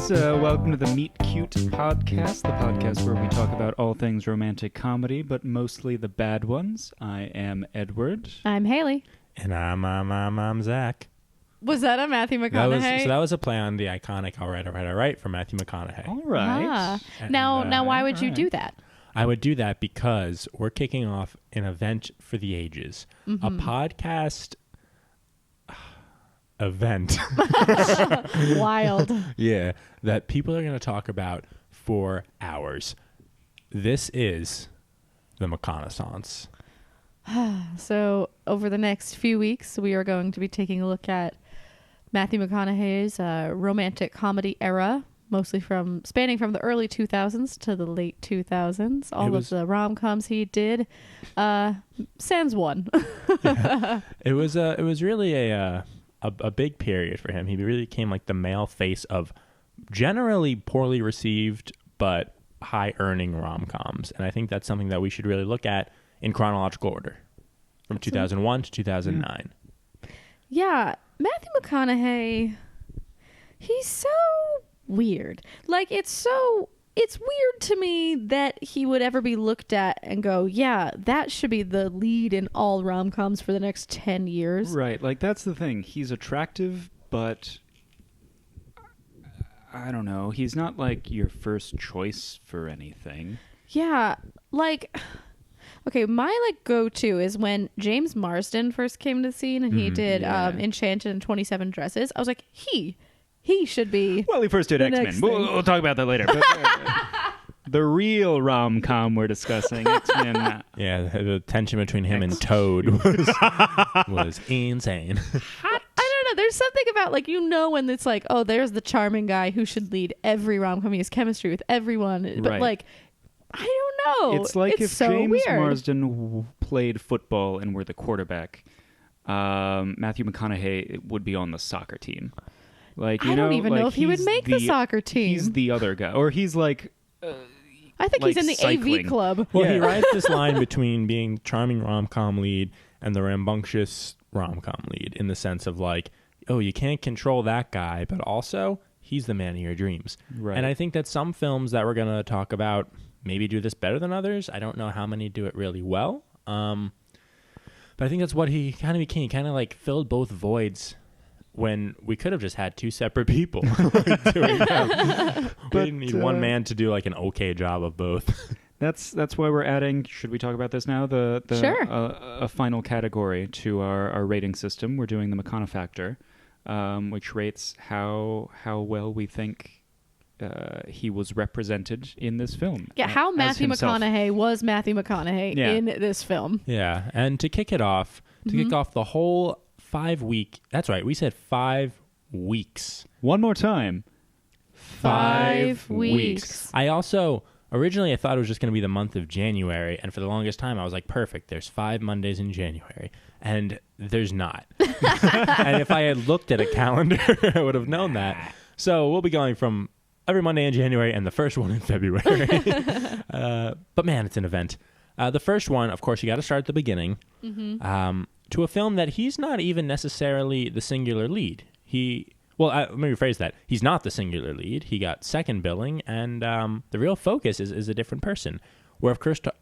guys. Welcome to the Meet Cute podcast, the podcast where we talk about all things romantic comedy, but mostly the bad ones. I am Edward. I'm Haley. And I'm Zach. Was that a Matthew McCaunaughey? That was a play on the iconic All Right from Matthew McConaughey. All right. Ah. Now, why would you do that? I would do that because we're kicking off an event for the ages. Mm-hmm. A podcast event. Wild. Yeah, that people are going to talk about for hours. This is the McCounaughssaince. So over the next few weeks, we are going to be taking a look at Matthew McConaughey's romantic comedy era, mostly spanning from the early 2000s to the late 2000s. All of the rom-coms he did. Sans one. Yeah. It was really a big period for him. He really became like the male face of generally poorly received but high-earning rom-coms. And I think that's something that we should really look at in chronological order from 2001 to 2009. Yeah, Matthew McConaughey, he's so weird. Like, it's weird to me that he would ever be looked at and go, yeah, that should be the lead in all rom-coms for the next 10 years. Right, like that's the thing. He's attractive, but I don't know. He's not like your first choice for anything. Yeah, like... Okay, my go-to is when James Marsden first came to the scene and he did Enchanted and 27 Dresses. I was like, he should be. Well, he first did X-Men. We'll talk about that later. But, the real rom-com we're discussing, X-Men. Yeah, the tension between him and Toad was insane. I don't know. There's something about when it's like, oh, there's the charming guy who should lead every rom-com. He has chemistry with everyone, but right. I don't know. It's like if so James weird. Marsden played football and were the quarterback, Matthew McConaughey would be on the soccer team. I don't even know if he would make the soccer team. He's the other guy. Or he's like... I think he's in the cycling. AV club. Well, he rides this line between being charming rom-com lead and the rambunctious rom-com lead in the sense of you can't control that guy, but also he's the man of your dreams. Right. And I think that some films that we're going to talk about maybe do this better than others. I don't know how many do it really well. But I think that's what he kind of became. He kind of filled both voids when we could have just had two separate people doing that. We didn't need one man to do an okay job of both. That's why we're adding, should we talk about this now? Sure. A final category to our rating system. We're doing the McConaughey factor, which rates how well we think he was represented in this film. Yeah, how Matthew McConaughey was Matthew McConaughey in this film. Yeah, and to kick it off, kick off the whole 5-week, that's right, we said 5 weeks. One more time. 5 weeks. Originally I thought it was just going to be the month of January, and for the longest time I was like, perfect, there's 5 Mondays in January. And there's not. And if I had looked at a calendar, I would have known that. So we'll be going from every Monday in January and the first one in February. But man, it's an event. The first one, of course, you got to start at the beginning. To a film that he's not even necessarily the singular lead. Let me rephrase that. He's not the singular lead. He got second billing, and the real focus is a different person. We're, of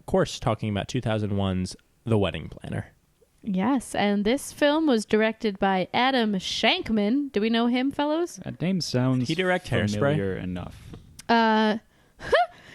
course, talking about 2001's The Wedding Planner. Yes, and this film was directed by Adam Shankman. Do we know him, fellows? That name sounds familiar enough.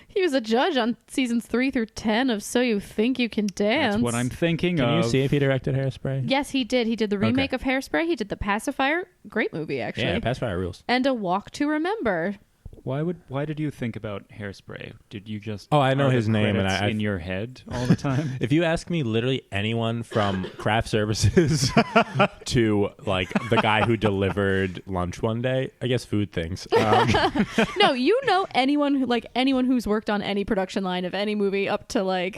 He was a judge on seasons 3 through 10 of So You Think You Can Dance. That's what I'm thinking of. Can you see if he directed Hairspray? Yes, he did. He did the remake of Hairspray. He did The Pacifier. Great movie, actually. Yeah, Pacifier rules. And A Walk to Remember. Why did you think about Hairspray? Did you just I know his name and I in your head all the time? If you ask me literally anyone from craft services to the guy who delivered lunch one day, I guess food things. No, anyone who's worked on any production line of any movie up to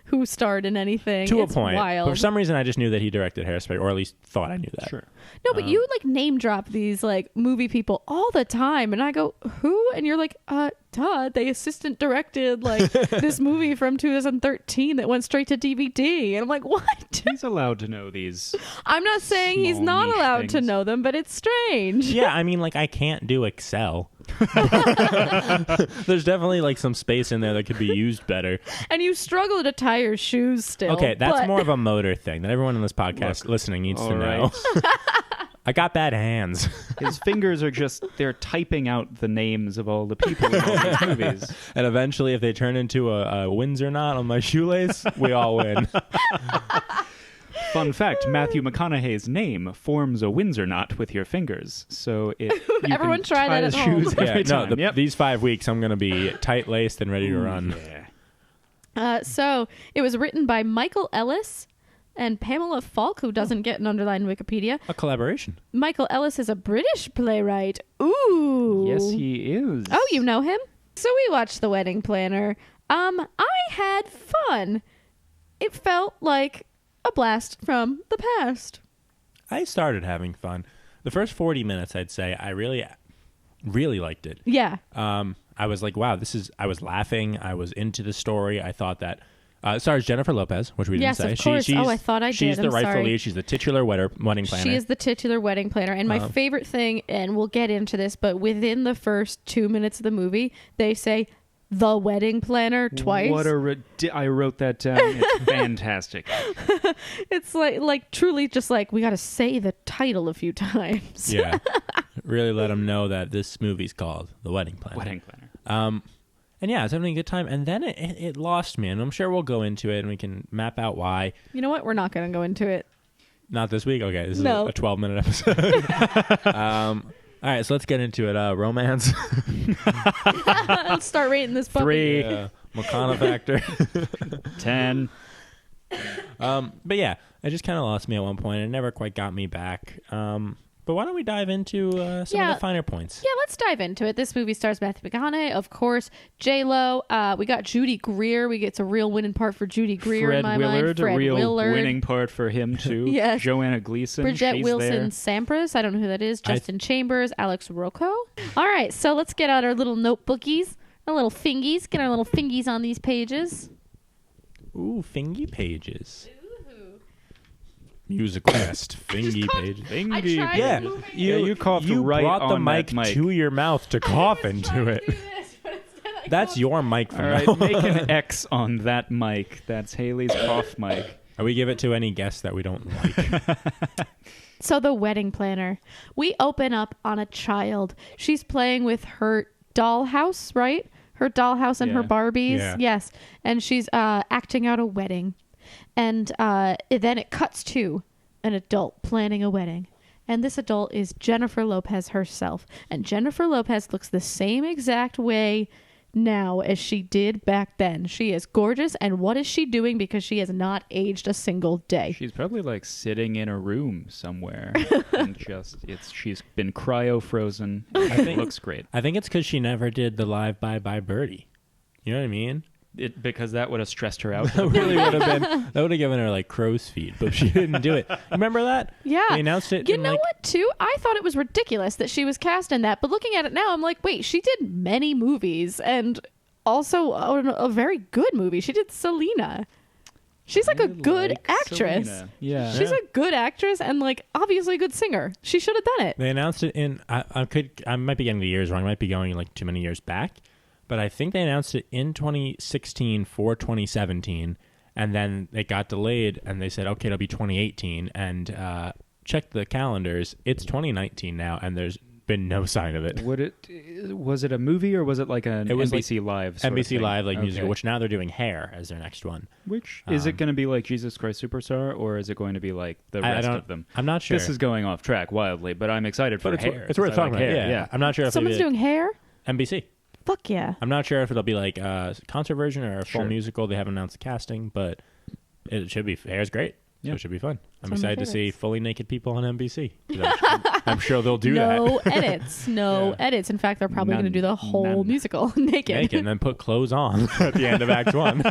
who starred in anything. To it's a point. Wild. But for some reason I just knew that he directed Hairspray, or at least thought I knew that. Sure. No, but you name drop these movie people all the time, and I go, who? And you're like, duh, they assistant directed this movie from 2013 that went straight to DVD. And I'm like, what? He's allowed to know these. I'm not saying he's not allowed to know them, but it's strange. Yeah, I mean, I can't do Excel. There's definitely like some space in there that could be used better. And you struggle to tie your shoes still. Okay, that's but- more of a motor thing that everyone in this podcast listening needs to know. I got bad hands. His fingers are they're typing out the names of all the people in all these movies. And eventually, if they turn into a Windsor knot on my shoelace, we all win. Fun fact, Matthew McConaughey's name forms a Windsor knot with your fingers. So Everyone try that at home. shoes every time. These 5 weeks, I'm going to be tight-laced and ready to run. Yeah. So it was written by Michael Ellis and Pamela Falk, who doesn't get an underlined Wikipedia. A collaboration. Michael Ellis is a British playwright. Ooh. Yes, he is. Oh, you know him? So we watched The Wedding Planner. I had fun. It felt like a blast from the past. I started having fun. The first 40 minutes, I'd say, I really, really liked it. Yeah. I was like, wow, I was laughing. I was into the story. I thought that... stars Jennifer Lopez, which we didn't say. Yes, of course. I thought I did. She's the I'm rightful sorry. lead. She's the titular wedding planner. She is the titular wedding planner. And my favorite thing, and we'll get into this, but within the first 2 minutes of the movie, they say the wedding planner twice. I wrote that down. It's fantastic. It's like truly just like we got to say the title a few times. Yeah. Really let them know that this movie's called The Wedding Planner. Wedding planner. And yeah, I was having a good time. And then it lost me. And I'm sure we'll go into it and we can map out why. You know what? We're not going to go into it. Not this week? Okay, this is No. a 12-minute episode. All right, so let's get into it. Romance. Let's start rating this puppy. 3. McConaughey factor. 10. But yeah, it just kind of lost me at one point. It never quite got me back. But why don't we dive into some of the finer points? Yeah, let's dive into it. This movie stars Matthew McConaughey, of course, J-Lo. We got Judy Greer. It's a real winning part for Judy Greer Fred in my Willard, mind. Fred a real Willard. winning part for him too. Yes. Joanna Gleason. Bridget she's Wilson there. Sampras. I don't know who that is. Justin Chambers. Alex Rocco. All right, so let's get out our little notebookies, our little fingies. Get our little fingies on these pages. Ooh, fingy pages. Music quest, fingy pages. Fingy. I tried Yeah, to move it. you coughed right brought the on mic that mic. to your mouth to cough into it. That's your mic from All now right, on. make an X on that mic. That's Haley's cough mic. We give it to any guest that we don't like. So the wedding planner. We open up on a child. She's playing with her dollhouse, right? Her dollhouse and her Yeah. Barbies. Yeah. Yes. And she's acting out a wedding. And then it cuts to an adult planning a wedding. And this adult is Jennifer Lopez herself. And Jennifer Lopez looks the same exact way now as she did back then. She is gorgeous. And what is she doing? Because she has not aged a single day. She's probably like sitting in a room somewhere and she's been cryo frozen. It looks great. I think it's because she never did the live Bye Bye Birdie. You know what I mean? Because that would have stressed her out. That really would have been. That would have given her like crow's feet, but she didn't do it. Remember that? Yeah. They announced it. You in, know like, what, too? I thought it was ridiculous that she was cast in that. But looking at it now, I'm like, wait, she did many movies and also a very good movie. She did Selena. She's like a good actress. Selena. Yeah. She's a good actress and like obviously a good singer. She should have done it. They announced it in. I might be getting the years wrong. I might be going like too many years back, but I think they announced it in 2016 for 2017, and then it got delayed, and they said, okay, it'll be 2018, and check the calendars. It's 2019 now, and there's been no sign of it. Was it a movie or was it like an It was NBC Live? Sort of NBC thing? Live, like Okay. musical, which now they're doing Hair as their next one. Which is it going to be like Jesus Christ Superstar, or is it going to be like the rest of them? I'm not sure. This is going off track wildly, but I'm excited for but Hair. it's worth 'cause I talking like about. Hair. Yeah. I'm not sure if Someone's it'll doing hair? be NBC. Fuck yeah. I'm not sure if it'll be like a concert version or a full Sure. musical. They haven't announced the casting, but it should be. Hair's great. So Yeah. it should be fun. I'm It's one of my excited to see favorites. fully naked people on NBC. I'm sure they'll do No that. edits. No Yeah. edits. In fact, they're probably going to None. do the whole None. musical naked. Naked and then put clothes on at the end of Act 1.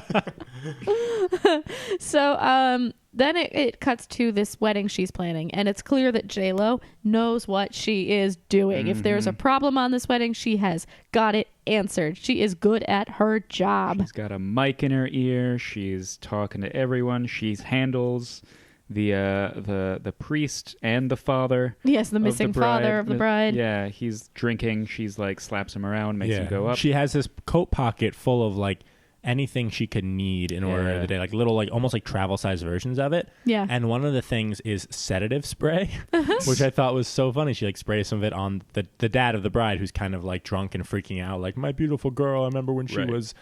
So then it cuts to this wedding she's planning, and it's clear that J-Lo knows what she is doing. If there's a problem on this wedding, she has got it answered. She is good at her job. She's got a mic in her ear. She's talking to everyone. She handles the priest and the father. Yes, the missing father of the bride. Yeah, he's drinking. She's like slaps him around, makes him go up. She has this coat pocket full of like anything she could need in order the day, like little, like almost like travel size versions of it. Yeah. And one of the things is sedative spray, which I thought was so funny. She like sprays some of it on the dad of the bride, who's kind of like drunk and freaking out, like, my beautiful girl, I remember when she was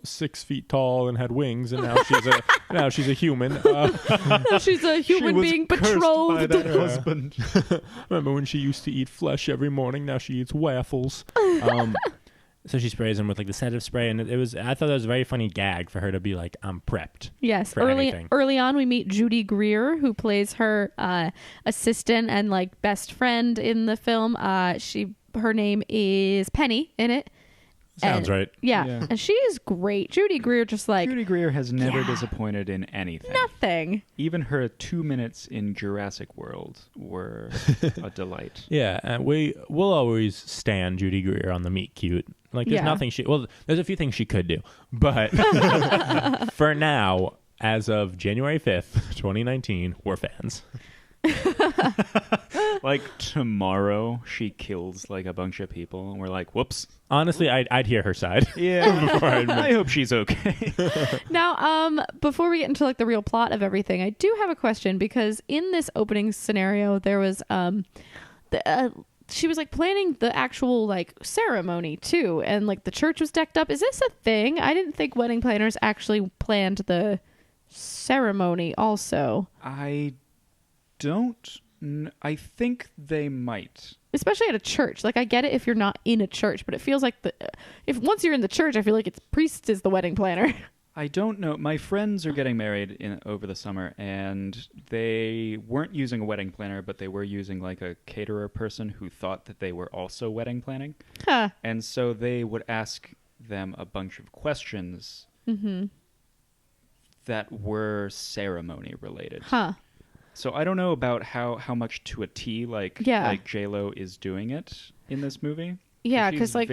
6 feet tall and had wings, and now she's a human. Now she's a human being betrothed by that husband. Remember when she used to eat flesh every morning, now she eats waffles. So she sprays him with like the sedative spray, and I thought that was a very funny gag for her to be like, I'm prepped. Yes. For anything. Early on, we meet Judy Greer, who plays her assistant and like best friend in the film. Her name is Penny in it. Sounds right. Yeah. And she is great. Judy Greer Judy Greer has never disappointed in anything. Nothing. Even her 2 minutes in Jurassic World were a delight. Yeah, and we'll always stand Judy Greer on the Meet Cute. Like, there's nothing there's a few things she could do, but for now, as of January 5th, 2019, we're fans. Like tomorrow, she kills like a bunch of people, and we're like, "Whoops!" Honestly, I'd hear her side. Yeah, I hope she's okay. Now, before we get into like the real plot of everything, I do have a question, because in this opening scenario, there was she was like planning the actual like ceremony too, and like the church was decked up. Is this a thing? I didn't think wedding planners actually planned the ceremony also. I think they might. Especially at a church. Like, I get it if you're not in a church, but it feels like if once you're in the church, I feel like it's priest is the wedding planner. I don't know. My friends are getting married over the summer, and they weren't using a wedding planner, but they were using like a caterer person who thought that they were also wedding planning. Huh. And so they would ask them a bunch of questions that were ceremony related. Huh. So I don't know about how much to a T like J-Lo is doing it in this movie. Yeah, because like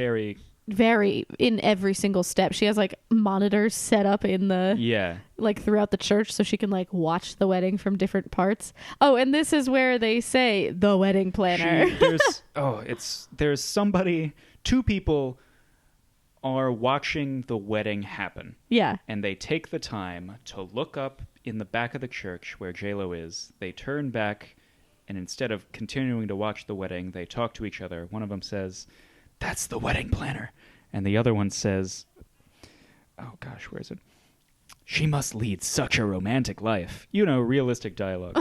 very in every single step. She has like monitors set up in the like throughout the church, so she can like watch the wedding from different parts. Oh, and this is where they say the wedding planner. There's somebody, two people are watching the wedding happen. Yeah. And they take the time to look up in the back of the church where J-Lo is. They turn back, and instead of continuing to watch the wedding, they talk to each other. One of them says, "That's the wedding planner." And the other one says, oh gosh, where is it? "She must lead such a romantic life." You know, realistic dialogue.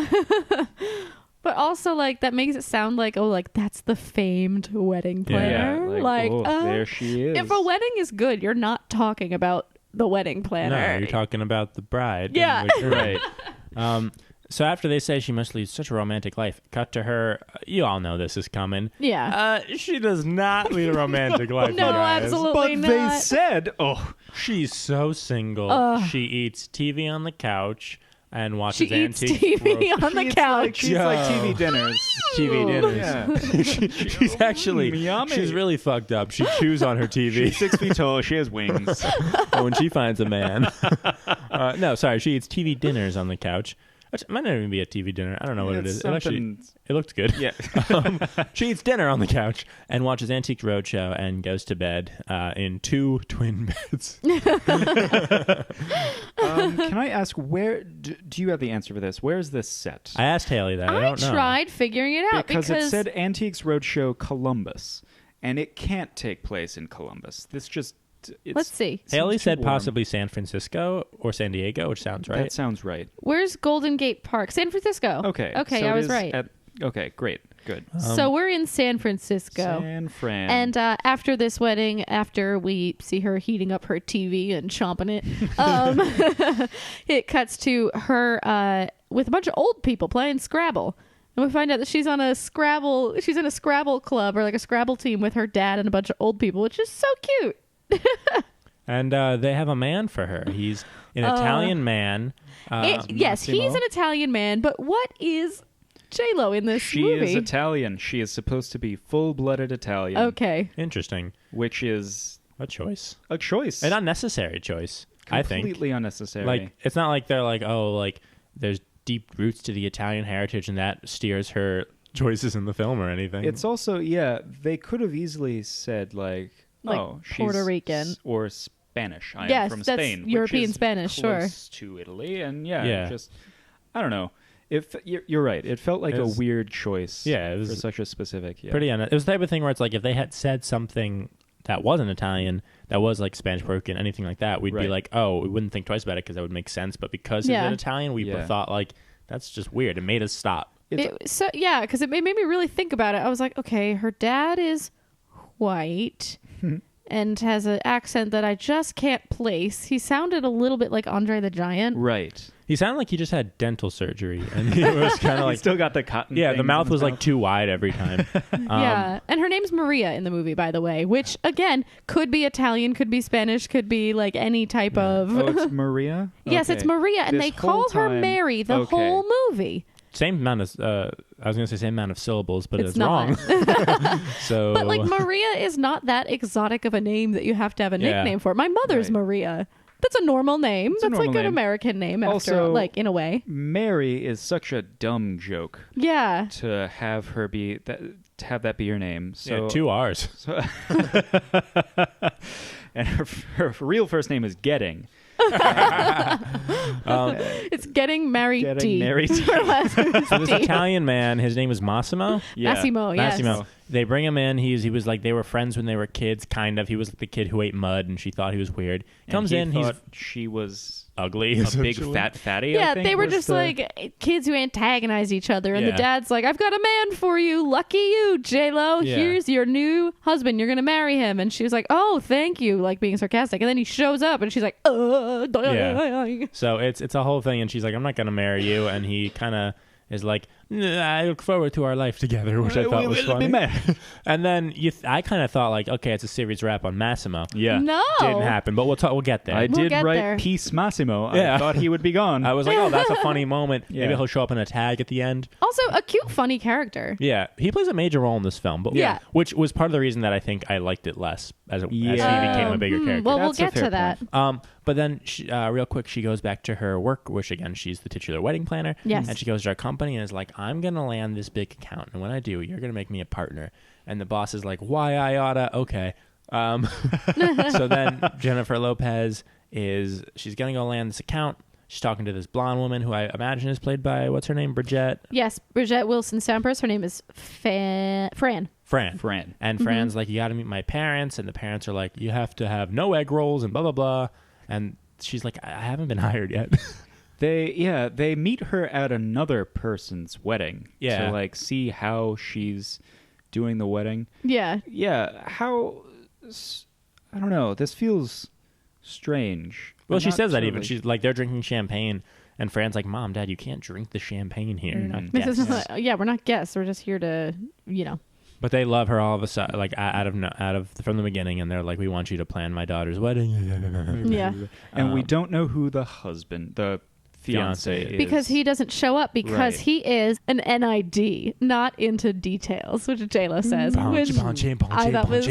But also, like, that makes it sound like, oh, like, that's the famed wedding planner. Yeah, like there she is. If a wedding is good, you're not talking about the wedding planner. No, you're talking about the bride. Yeah. Right. So after they say she must lead such a romantic life, cut to her. You all know this is coming. Yeah. She does not lead a romantic life. No, you guys. absolutely but not. they said, she's so single. She eats TV on the couch and watches she eats antique TV on the couch. She's like TV dinners. TV dinners. Yeah. She's actually yummy. She's really fucked up. She chews on her TV. She's 6 feet tall. She has wings. When she finds a man. No, sorry. She eats TV dinners on the couch. It might not even be a TV dinner. I don't know what it is. It looked good. Yeah. She eats dinner on the couch and watches Antique Roadshow and goes to bed in 2 twin beds. Can I ask, where do you have the answer for this? Where is this set? I asked Haley that. I don't know. tried figuring it out because it said Antiques Roadshow Columbus, and it can't take place in Columbus. Let's see. Haley said possibly San Francisco or San Diego, which sounds right. That sounds right. Where's Golden Gate Park? San Francisco. Okay. Okay, so I was right. Okay, great. Good. So we're in San Francisco. San Fran. And after this wedding, after we see her heating up her TV and chomping it, it cuts to her with a bunch of old people playing Scrabble. And we find out that she's in a Scrabble club, or like a Scrabble team, with her dad and a bunch of old people, which is so cute. And they have a man for her. He's an Italian man. Yes, he's an Italian man, but what is J-Lo in this movie? She is Italian. She is supposed to be full-blooded Italian. Okay. Interesting. Which is a choice. A choice. An unnecessary choice, I think. Completely unnecessary. Like, it's not like they're like, oh, like, there's deep roots to the Italian heritage, and that steers her choices in the film or anything. It's also, they could have easily said like she's Puerto Rican or Spanish. I am Yes, from that's Spain, European which is Spanish, sure. close to Italy, and Yeah. just I don't know. If you're right, it felt like It a was- weird choice. Yeah, it was for such a specific. pretty. It was the type of thing where it's like if they had said something that wasn't Italian, that was like Spanish, Puerto Rican, anything like that, we'd be Right. like, oh, we wouldn't think twice about it because that would make sense. But because Yeah. it's Italian, we Yeah. thought like that's just weird. It made us stop. because it made me really think about it. I was like, okay, her dad is white and has an accent that I just can't place. He sounded a little bit like Andre the Giant. Right. He sounded like he just had dental surgery, and he was kind of He like, still got the cotton. yeah, things the in mouth his was like mouth. too wide every time. Yeah, and her name's Maria in the movie, by the way, which again could be Italian, could be Spanish, could be like any type of. Oh, it's Maria. Yes, it's Okay. Maria, and This they call whole her time- Mary the okay. whole movie. Same amount of. I was gonna say same amount of syllables, but It's it's not. wrong. So, But like Maria is not that exotic of a name that you have to have a Yeah. nickname for. My mother's Right. Maria. That's a normal name. It's a That's like normal an name. American name after, Also- like in a way. Mary is such a dumb joke Yeah. to have her be that. To have that be your name. So yeah, 2 R's. So and her real first name is Getting. It's getting married Getting D. married Her last name is So this D. Italian man, his name is Massimo. Yeah. Massimo, yes. Massimo. They bring him in. He was like they were friends when they were kids, kind of. He was like the kid who ate mud, and she thought he was weird. And Comes he in, he's thought she was ugly, a big essentially. fat fatty. Yeah, I think, they were was just the- like kids who antagonize each other, and the Yeah. dad's like, "I've got a man for you, lucky you, J Lo. Yeah. Here's your new husband. You're gonna marry him." And she was like, "Oh, thank you," like being sarcastic. And then he shows up, and she's like, Yeah. So it's a whole thing, and she's like, "I'm not gonna marry you," and he kind of is like, "I look forward to our life together," which I thought was We'll be funny. married. And then I kind of thought like, okay, it's a serious rap on Massimo. Yeah. No, Didn't happen, but we'll get there. I We'll did get write there. Peace Massimo. Yeah. I thought he would be gone. I was like, oh, that's a funny moment. Yeah. Maybe he'll show up in a tag at the end. Also, a cute, funny character. Yeah, he plays a major role in this film, but Yeah. which was part of the reason that I think I liked it less as he Yeah. became a bigger character. Well, we'll That's a get fair to that. point. But then, real quick, she goes back to her work, which again, she's the titular wedding planner. Yes. And she goes to our company and is like, I'm going to land this big account. And when I do, you're going to make me a partner. And the boss is like, why I oughta? Okay. So then Jennifer Lopez she's going to go land this account. She's talking to this blonde woman who I imagine is played by, what's her name? Bridget? Yes, Bridget Wilson Sampras. Her name is Fran. Fran. Fran. And Fran's like, you got to meet my parents. And the parents are like, you have to have no egg rolls and blah, blah, blah. And she's like, I haven't been hired yet. They meet her at another person's wedding. Yeah. To like see how she's doing the wedding. Yeah. Yeah. I don't know. This feels strange. Well, I'm she not says that totally- even. She's like, they're drinking champagne. And Fran's like, Mom, Dad, you can't drink the champagne here. You're not This is guests. not, yeah, we're not guests. We're just here to, But they love her all of a sudden, like from the beginning. And they're like, we want you to plan my daughter's wedding. yeah. And we don't know who the fiance is. Because he doesn't show up because Right. he is an NID, not into details, which J-Lo says. Which I thought was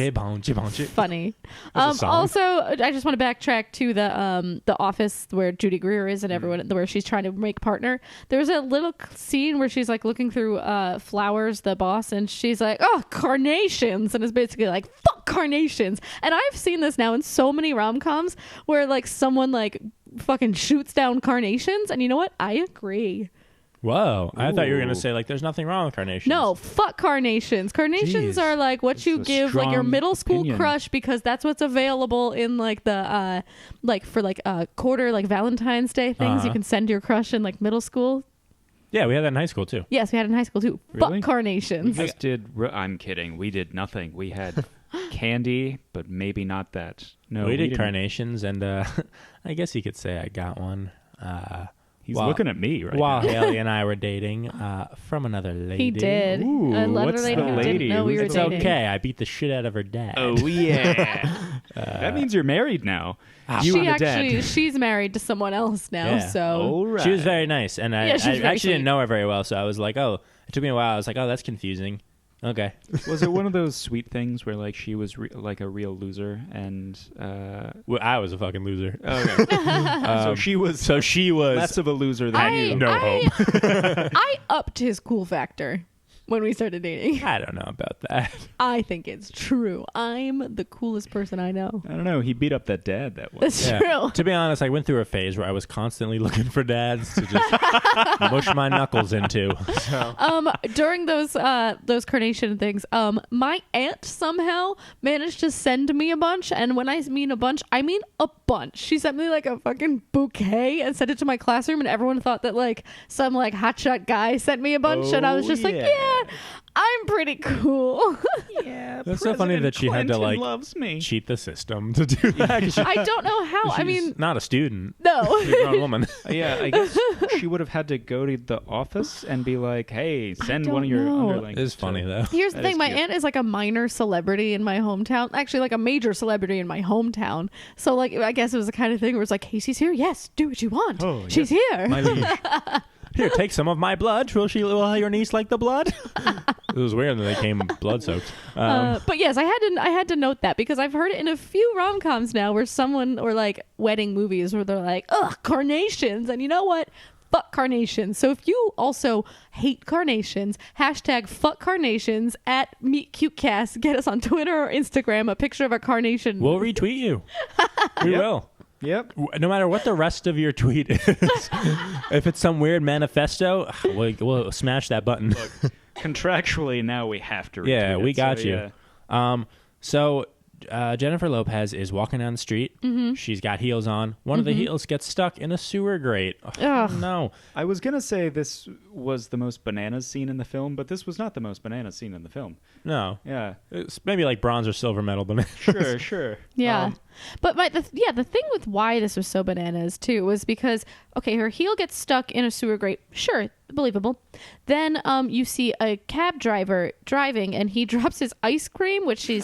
funny. That's a song. Also, I just want to backtrack to the office where Judy Greer is and everyone where she's trying to make partner. There's a little scene where she's like looking through flowers, the boss, and she's like, "Oh, carnations," and it's basically like, "Fuck carnations." And I've seen this now in so many rom-coms where like someone like fucking shoots down carnations, and you know what? I agree. Whoa. I thought you were going to Ooh. say, like, there's nothing wrong with carnations. No, fuck carnations. Carnations Jeez. are like what This you is a give like your strong middle school opinion. crush because that's what's available in like the like for like quarter like Valentine's Day things you Uh-huh. can send to your crush in like middle school. Yeah, we had that in high school, too. Yes, we had it in high school too. Really? Fuck carnations. We just did. I'm kidding. We did nothing. We had candy, but maybe not that. No, we did didn't. carnations, and I guess you could say I got one. He's Wow. looking at me right While now. Haley and I were dating from another lady. He did. Ooh, Another what's lady the who lady? didn't know we Who's were It's the- dating. okay. I beat the shit out of her dad. Oh yeah. That means you're married now. You She and the actually dad. she's married to someone else now. Yeah. So All right. She was very nice, and I Yeah, she was very actually didn't sweet. know her very well, so I was like, oh, it took me a while. I was like, oh, that's confusing. Okay. Was it one of those sweet things where like she was like a real loser and Well, I was a fucking loser. okay. So she was less of a loser than you. No hope. I upped his cool factor when we started dating. I don't know about that. I think it's true. I'm the coolest person I know. I don't know. He beat up that dad that was. That's Yeah. true. To be honest, I went through a phase where I was constantly looking for dads to just mush my knuckles into. So. During those carnation things, my aunt somehow managed to send me a bunch, and when I mean a bunch, I mean a bunch. She sent me like a fucking bouquet and sent it to my classroom, and everyone thought that like some like hotshot guy sent me a bunch, and I was just like, yeah, I'm pretty cool. Yeah, That's so funny that she had to like loves me. cheat the system to do that. 'Cause I don't know how. I mean, not a student. no. She's a grown woman. Yeah, I guess she would have had to go to the office and be like, "Hey, send one of your don't know. underlings." It's funny though. Here's the That thing. is My cute. aunt is like a minor celebrity in my hometown. Actually, like a major celebrity in my hometown. So, like, I guess it was the kind of thing where it's like, Casey's here. Yes, do what you want. Oh, She's here. My liege. Here, take some of my blood. Will your niece like the blood? It was weird that they came blood soaked. But yes, I had to note that because I've heard it in a few rom-coms now where someone, or like wedding movies where they're like, ugh, carnations. And you know what? Fuck carnations. So if you also hate carnations, hashtag fuck carnations at meetcutecast. Get us on Twitter or Instagram, a picture of a carnation. We'll retweet you. We will. Yep. No matter what the rest of your tweet is, if it's some weird manifesto, we'll smash that button. Contractually, now we have to. Yeah, retweet we it, got so, you. yeah. So Jennifer Lopez is walking down the street. Mm-hmm. She's got heels on. One of the heels gets stuck in a sewer grate. Oh, Ugh. no. I was gonna say this was the most bananas scene in the film, but this was not the most bananas scene in the film. No. Yeah. It's maybe like bronze or silver medal banana. Sure. Yeah. But the thing with why this was so bananas too was because, okay, her heel gets stuck in a sewer grate. Sure, believable. Then you see a cab driver driving and he drops his ice cream, which he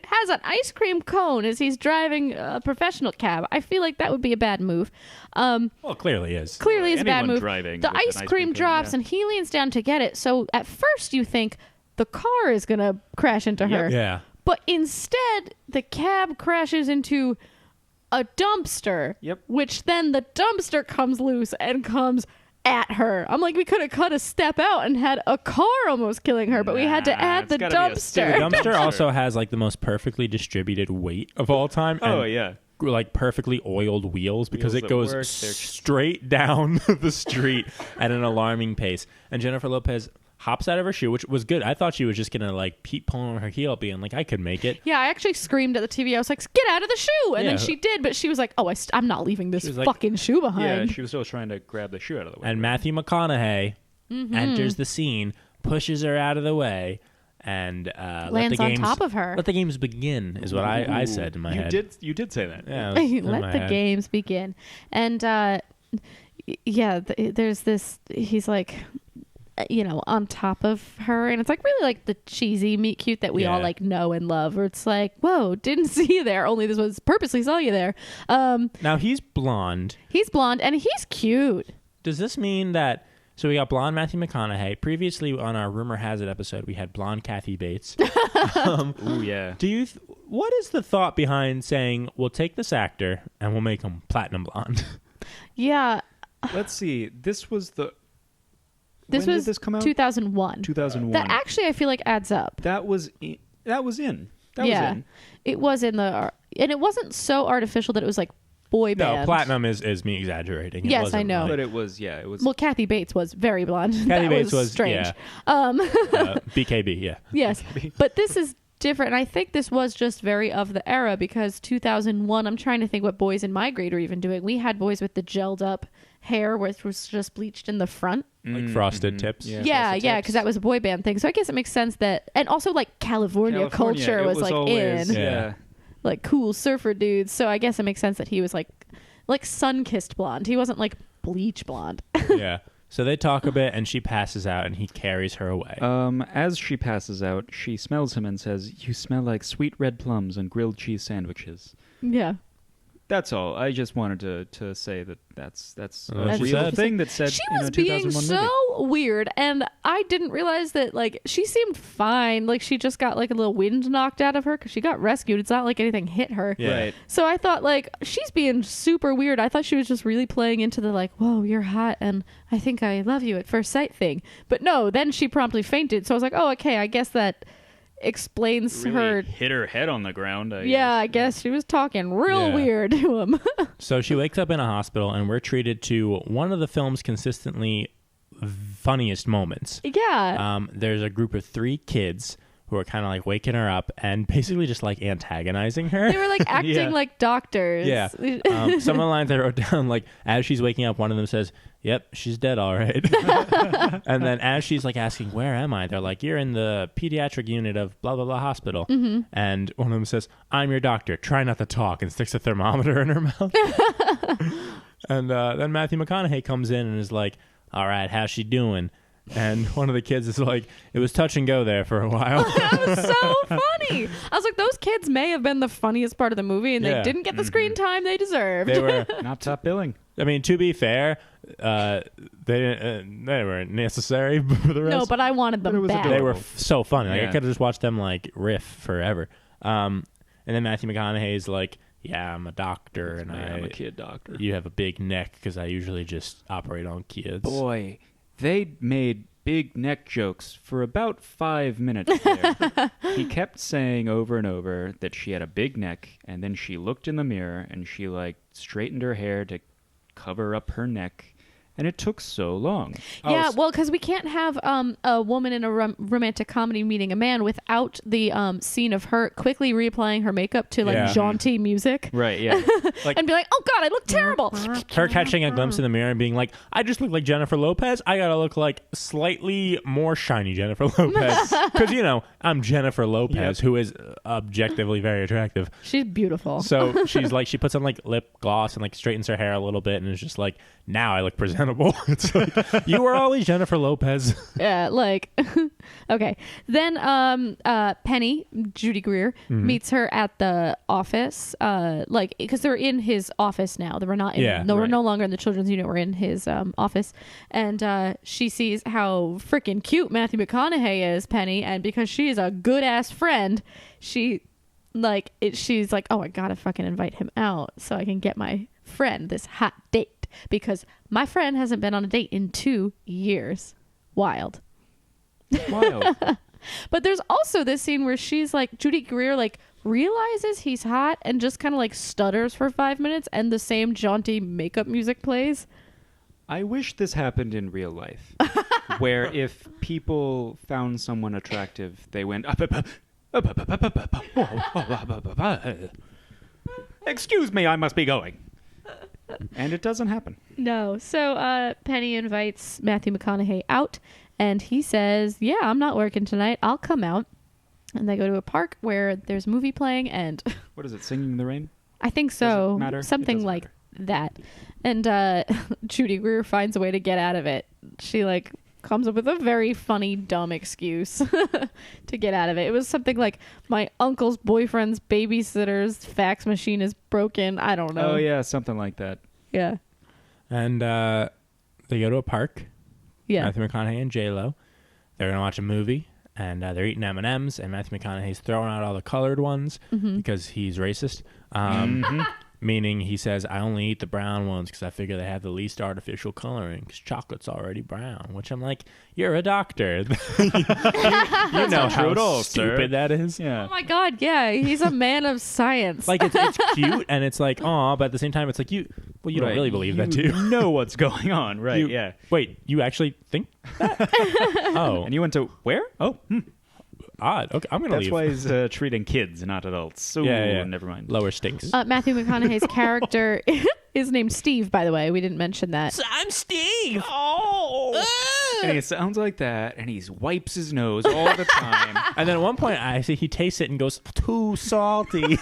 has an ice cream cone as he's driving a professional cab. I feel like that would be a bad move. Well, clearly is. Clearly is a bad Anyone move. driving The with an ice ice cream cream cone, drops yeah. and he leans down to get it. So at first you think the car is going to crash into her. Yeah. But instead, the cab crashes into a dumpster. Yep. Which then the dumpster comes loose and comes at her. I'm like, we could have cut a step out and had a car almost killing her, but we had to Nah, add it's the gotta be a dumpster. stupid The dumpster also has like the most perfectly distributed weight of all time. Oh and, yeah. like perfectly oiled wheels because Wheels it that goes work, they're- straight down the street at an alarming pace. And Jennifer Lopez hops out of her shoe, which was good. I thought she was just gonna like peep pulling on her heel, being like, I could make it. Yeah, I actually screamed at the TV. I was like, get out of the shoe. And Yeah. then she did, but she was like, oh, I'm not leaving this She was like- fucking shoe Yeah, behind. she was still trying to grab the shoe out of the way. And Matthew McConaughey enters the scene, pushes her out of the Lands way, and let the on games, top of her. Let the games begin is what I said in my head. You did say that. Yeah, it was in Let my the head. games begin. And there's this, he's like, on top of her, and it's like really like the cheesy meet cute that we all Yeah. like know and love, where it's like, whoa, didn't see you there, only this was purposely saw you there. Now he's blonde. He's blonde and he's cute. Does this mean that? So we got blonde Matthew McConaughey. Previously on our Rumor Has It episode, we had blonde Kathy Bates. Ooh yeah. Do you? What is the thought behind saying we'll take this actor and we'll make him platinum blonde? Yeah, Let's see. This was the. this when was did this come out? 2001. 2001. That actually I feel like adds up. That was in. That was in. It was in the, and it wasn't so artificial that it was like boy band. No, platinum is me exaggerating. It Yes, wasn't I know. like- But it was. Yeah. It was. Well, Kathy Bates was very blonde. Kathy That Bates was strange. Yeah. BKB, yeah. Yes, but this is different. And I think this was just very of the era because 2001, I'm trying to think what boys in my grade are even doing. We had boys with the gelled up hair which was just bleached in the front. Like frosted tips. Yeah. Yeah, frosted yeah, tips. because that was a boy band thing. So I guess it makes sense that, and also like California culture it was like always, in, Yeah. like cool surfer dudes. So I guess it makes sense that he was like sun-kissed blonde. He wasn't like bleach blonde. Yeah. So they talk a bit and she passes out and he carries her away. As she passes out, she smells him and says, "You smell like sweet red plums and grilled cheese sandwiches." Yeah. That's all. I just wanted to say that's Well, a she real said. thing that said She in was a being 2001 so movie. weird, and I didn't realize that, like, she seemed fine. Like, she just got, like, a little wind knocked out of her because she got rescued. It's not like anything hit her. Yeah. Right. So I thought, like, she's being super weird. I thought she was just really playing into the, like, whoa, you're hot, and I think I love you at first sight thing. But no, then she promptly fainted. So I was like, oh, okay, I guess that explains Really her. hit her head on the ground. I guess she was talking real Yeah. weird to him. So she wakes up in a hospital, and we're treated to one of the film's consistently funniest moments. Yeah. There's a group of 3 kids who are kind of like waking her up and basically just like antagonizing her. They were like acting Yeah. like doctors. Yeah. Some of the lines I wrote down, like, as she's waking up, one of them says, "Yep, she's dead, all right." And then as she's like asking, "Where am I?" They're like, "You're in the pediatric unit of blah, blah, blah hospital." Mm-hmm. And one of them says, "I'm your doctor. Try not to talk," and sticks a thermometer in her mouth. And then Matthew McConaughey comes in and is like, "All right, how's she doing?" And one of the kids is like, "It was touch and go there for a while." That was so funny. I was like, those kids may have been the funniest part of the movie, and Yeah. they didn't get the screen time they deserved. They were, Not top billing. I mean, to be fair, they weren't necessary for the rest. No, but I wanted But it them was back. They were adorable. so funny. Like, I Yeah. could have just watched them like riff forever. And then Matthew McConaughey's like, "Yeah, I'm a doctor, and I'm a kid doctor. you have a big neck because I usually just operate on kids." Boy, they made big neck jokes for about 5 minutes there. He kept saying over and over that she had a big neck, and then she looked in the mirror and she like straightened her hair to cover up her neck, and it took so long. Yeah, well, because we can't have a woman in a romantic comedy meeting a man without the scene of her quickly reapplying her makeup to like Yeah. jaunty music Right, yeah. Like and be like, "Oh God, I look terrible." her catching a glimpse in the mirror and being like, "I just look like Jennifer Lopez. I gotta look like slightly more shiny Jennifer Lopez because I'm Jennifer Lopez, who is objectively very attractive." She's beautiful. So she's like, she puts on like lip gloss and like straightens her hair a little bit, and is just like, "Now I look presentable." It's like, you were always Jennifer Lopez. Yeah, like okay. Then Penny, Judy Greer, meets her at the office. Like because they're in his office now. They were not in we're right. no longer in the children's unit, we're in his office. And she sees how freaking cute Matthew McConaughey is, Penny, and because she is a good ass friend, she's like, "Oh, I gotta fucking invite him out so I can get my friend this hot date because my friend hasn't been on a date in 2 years." Wild. Wild. But there's also this scene where she's like, Judy Greer like realizes he's hot and just kind of like stutters for 5 minutes, and the same jaunty makeup music plays. I wish this happened in real life, where if people found someone attractive, they went, "Excuse me, I must be going." And it doesn't happen. No. So Penny invites Matthew McConaughey out, and he says, "Yeah, I'm not working tonight. I'll come out." And they go to a park where there's a movie playing, and What is it, Singing in the Rain? I think Does so. it matter? It Something doesn't like matter. that. And Judy Greer finds a way to get out of it. She like comes up with a very funny, dumb excuse to get out of it. It was something like, "My uncle's boyfriend's babysitter's fax machine is broken." I don't know. Oh, yeah, something like that. Yeah. And they go to a park. Yeah. Matthew McConaughey and J-Lo. They're going to watch a movie, and they're eating M&Ms, and Matthew McConaughey's throwing out all the colored ones because he's racist. Meaning he says, "I only eat the brown ones because I figure they have the least artificial coloring because chocolate's already brown," which I'm like, you're a doctor. you know not how true at all, stupid sir. that is. Yeah. Oh my God, yeah. He's a man of science. Like, it's cute, and it's like, aw, but at the same time, it's like, you don't Right. really believe that, You do you? know what's going on, right? Yeah. Wait, you actually think that? Oh, And you went to where? Oh, odd. Okay, I'm going to that's leave. why he's treating kids, not adults. So Yeah. never mind. Lower stakes. Matthew McConaughey's character is named Steve, by the way. We didn't mention that. I'm Steve. Oh. And he sounds like that, and he wipes his nose all the time. And then at one point, I see he tastes it and goes, "Too salty."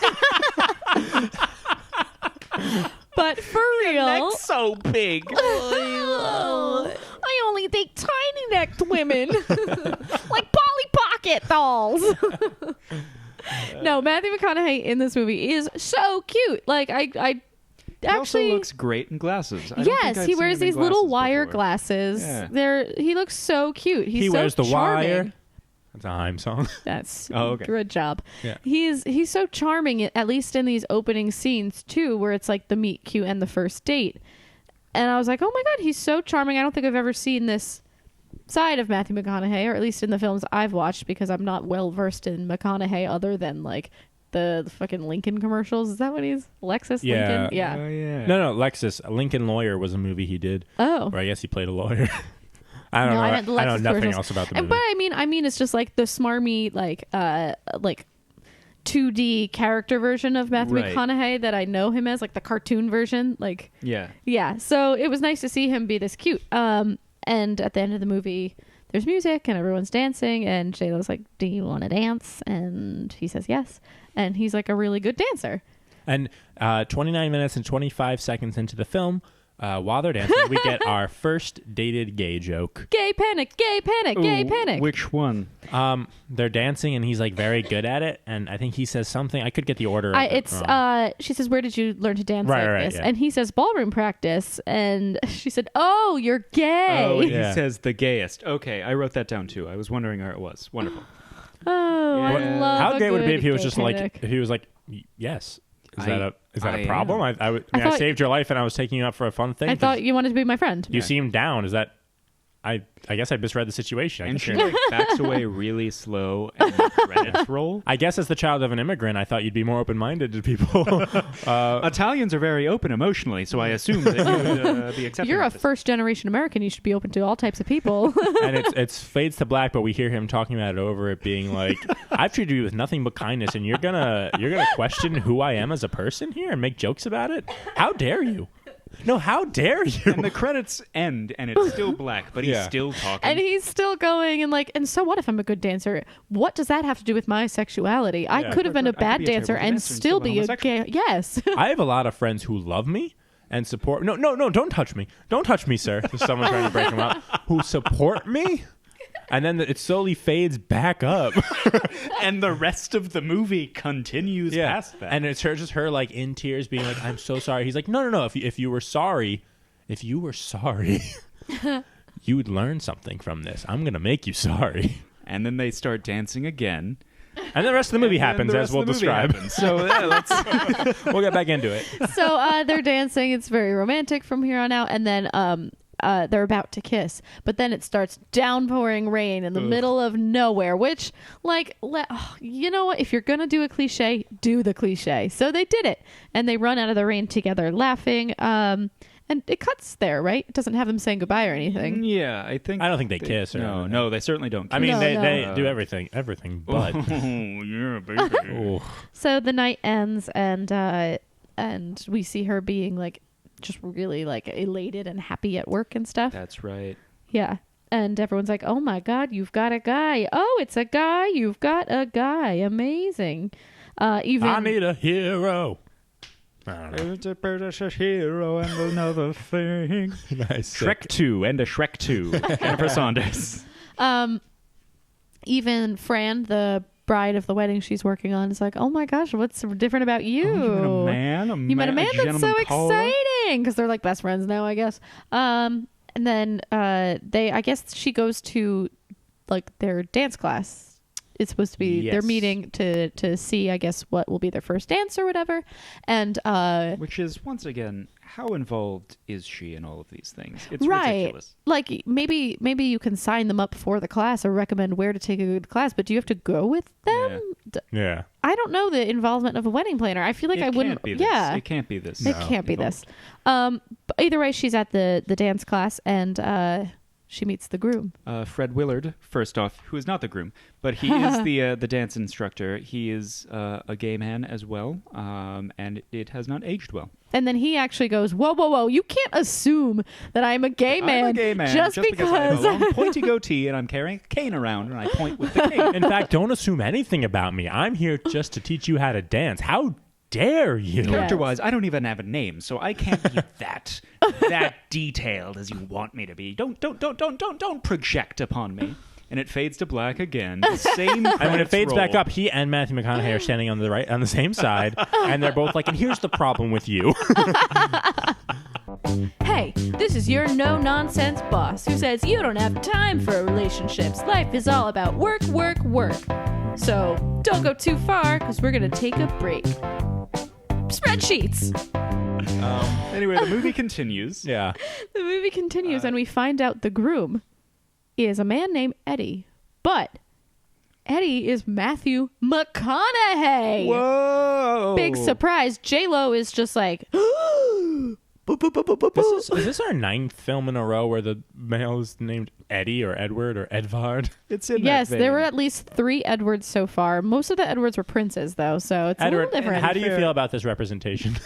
But for real, so big. I only date tiny necked women, like Polly Pocket dolls. No, Matthew McConaughey in this movie is so cute. Like I He also actually looks great in glasses. I don't yes, think I've he seen wears him in these little glasses wire before. glasses. Yeah. He looks so cute. He's He so wears the charming. wire. That's a Haim song. That's Oh, okay. good job. Yeah. He's so charming, at least in these opening scenes too, where it's like the meet cute and the first date. And I was like, oh my god, he's so charming. I don't think I've ever seen this side of Matthew McConaughey, or at least in the films I've watched, because I'm not well versed in McConaughey other than like the fucking Lincoln commercials. Is that what he's Lexus Yeah. Lincoln? Yeah. Oh, yeah. No, Lexus. Lincoln Lawyer was a movie he did. Oh. Where I guess he played a lawyer. I don't No, know. I meant the I know Lexus nothing commercials. else about the And movie. but I mean, it's just like the smarmy like 2D character version of Matthew Right. McConaughey that I know him as, like the cartoon version. Like, Yeah. yeah. So it was nice to see him be this cute. And at the end of the movie, there's music and everyone's dancing, and J-Lo's like, "Do you want to dance?" And he says yes, and he's like a really good dancer. And 29 minutes and 25 seconds into the film, while they're dancing, we get our first dated gay joke. Gay panic, gay panic, gay Ooh, panic. Which one? They're dancing, and he's like very good at it. And I think he says something. I could get the order. Of it wrong. She says, "Where did you learn to dance like Right, this?" yeah. And he says, "Ballroom practice." And she said, "Oh, you're gay." Oh, and Yeah. he says the gayest. Okay, I wrote that down too. I was wondering how it was. Wonderful. Oh, I Yeah. love How a gay would it be good if he was gay just panic. like, if he was like, yes. Is that I a problem? am. I thought- saved your life and I was taking you out for a fun thing. I thought you wanted to be my friend. You seem down. Is that? I guess I misread the situation. And she like backs away really slow, and the credits roll. I guess as the child of an immigrant, I thought you'd be more open-minded to people. Italians are very open emotionally, so I assume that you would be accepting. You're a of this. first-generation American. You should be open to all types of people. And it's fades to black, but we hear him talking about it over it being like, I've treated you with nothing but kindness, and you're gonna question who I am as a person here and make jokes about it? How dare you? No, how dare you? And the credits end, and it's still black, but he's Yeah. still talking. And he's still going and like, and so what if I'm a good dancer? What does that have to do with my sexuality? I Yeah. could have been a I could bad be a dancer terrible and dancer and still still be a homosexual. gay. Yes. I have a lot of friends who love me and support. No, don't touch me. Don't touch me, sir. There's someone trying to break him up. Who support me? And then it slowly fades back up. And the rest of the movie continues past that. And it's just her like in tears being like, I'm so sorry. He's like, no. If you were sorry, you would learn something from this. I'm going to make you sorry. And then they start dancing again. And the rest of the movie And then happens the as rest we'll of the movie describe. happens. So yeah, let's. We'll get back into it. So they're dancing. It's very romantic from here on out. And then they're about to kiss. But then it starts downpouring rain in the middle of nowhere, which, like, you know what? If you're going to do a cliche, do the cliche. So they did it. And they run out of the rain together laughing. And it cuts there, right? It doesn't have them saying goodbye or anything. Yeah, I think. I don't think they kiss or anything. No, they certainly don't. I mean, No, they no. do everything but. Oh, yeah, baby. Oh. So the night ends, and we see her being like just really like elated and happy at work and stuff. That's right. Yeah. And everyone's like, "Oh my God, you've got a guy. Oh, it's a guy. You've got a guy. Amazing." Even I need a hero. I don't know. It's a British hero and another thing. Nice. Shrek 2 and a Shrek 2. Jennifer Saunders. even Fran, the bride of the wedding she's working on, is like, "Oh my gosh, what's different about you? Oh, you met a man? You met a man that's so gentleman caller? exciting," because they're like best friends now, I guess. And then I guess she goes to like their dance class. It's supposed to be they're Yes. meeting to see, I guess, what will be their first dance or whatever. And Which is, once again, how involved is she in all of these things? It's right, ridiculous. like maybe you can sign them up for the class or recommend where to take a good class, but do you have to go with them? Yeah. I don't know the involvement of a wedding planner. I feel like I wouldn't. Can't be this. Yeah, It can't be this. it can't be this. But either way, she's at the dance class and she meets the groom. Fred Willard, first off, who is not the groom, but he is the dance instructor. He is a gay man as well, and it has not aged well. And then he actually goes, "Whoa, whoa, whoa! You can't assume that I'm a gay man, I'm a gay man just because I have a because." long pointy goatee and I'm carrying a cane around and I point with the cane. In fact, don't assume anything about me. I'm here just to teach you how to dance. How dare you? Yeah. Character-wise, I don't even have a name, so I can't be that detailed as you want me to be. Don't project upon me. and it fades to black again. The same. And when it fades back roll. up, he and Matthew McConaughey are standing on the same side, and they're both like, and here's the problem with you. Hey, this is your no-nonsense boss who says you don't have time for relationships. Life is all about work, work, work. So don't go too far, because we're going to take a break. Spreadsheets. Anyway, the movie continues. Yeah. The movie continues, and we find out the groom is a man named Eddie. But Eddie is Matthew McConaughey. Whoa! Big surprise. J-Lo is just like... Is this our 9th film in a row where the male is named Eddie or Edward or Edvard? It's in Yes, that vein. there were at least 3 Edwards so far. Most of the Edwards were princes, though, so it's a Edward, little different. how do you feel about this representation?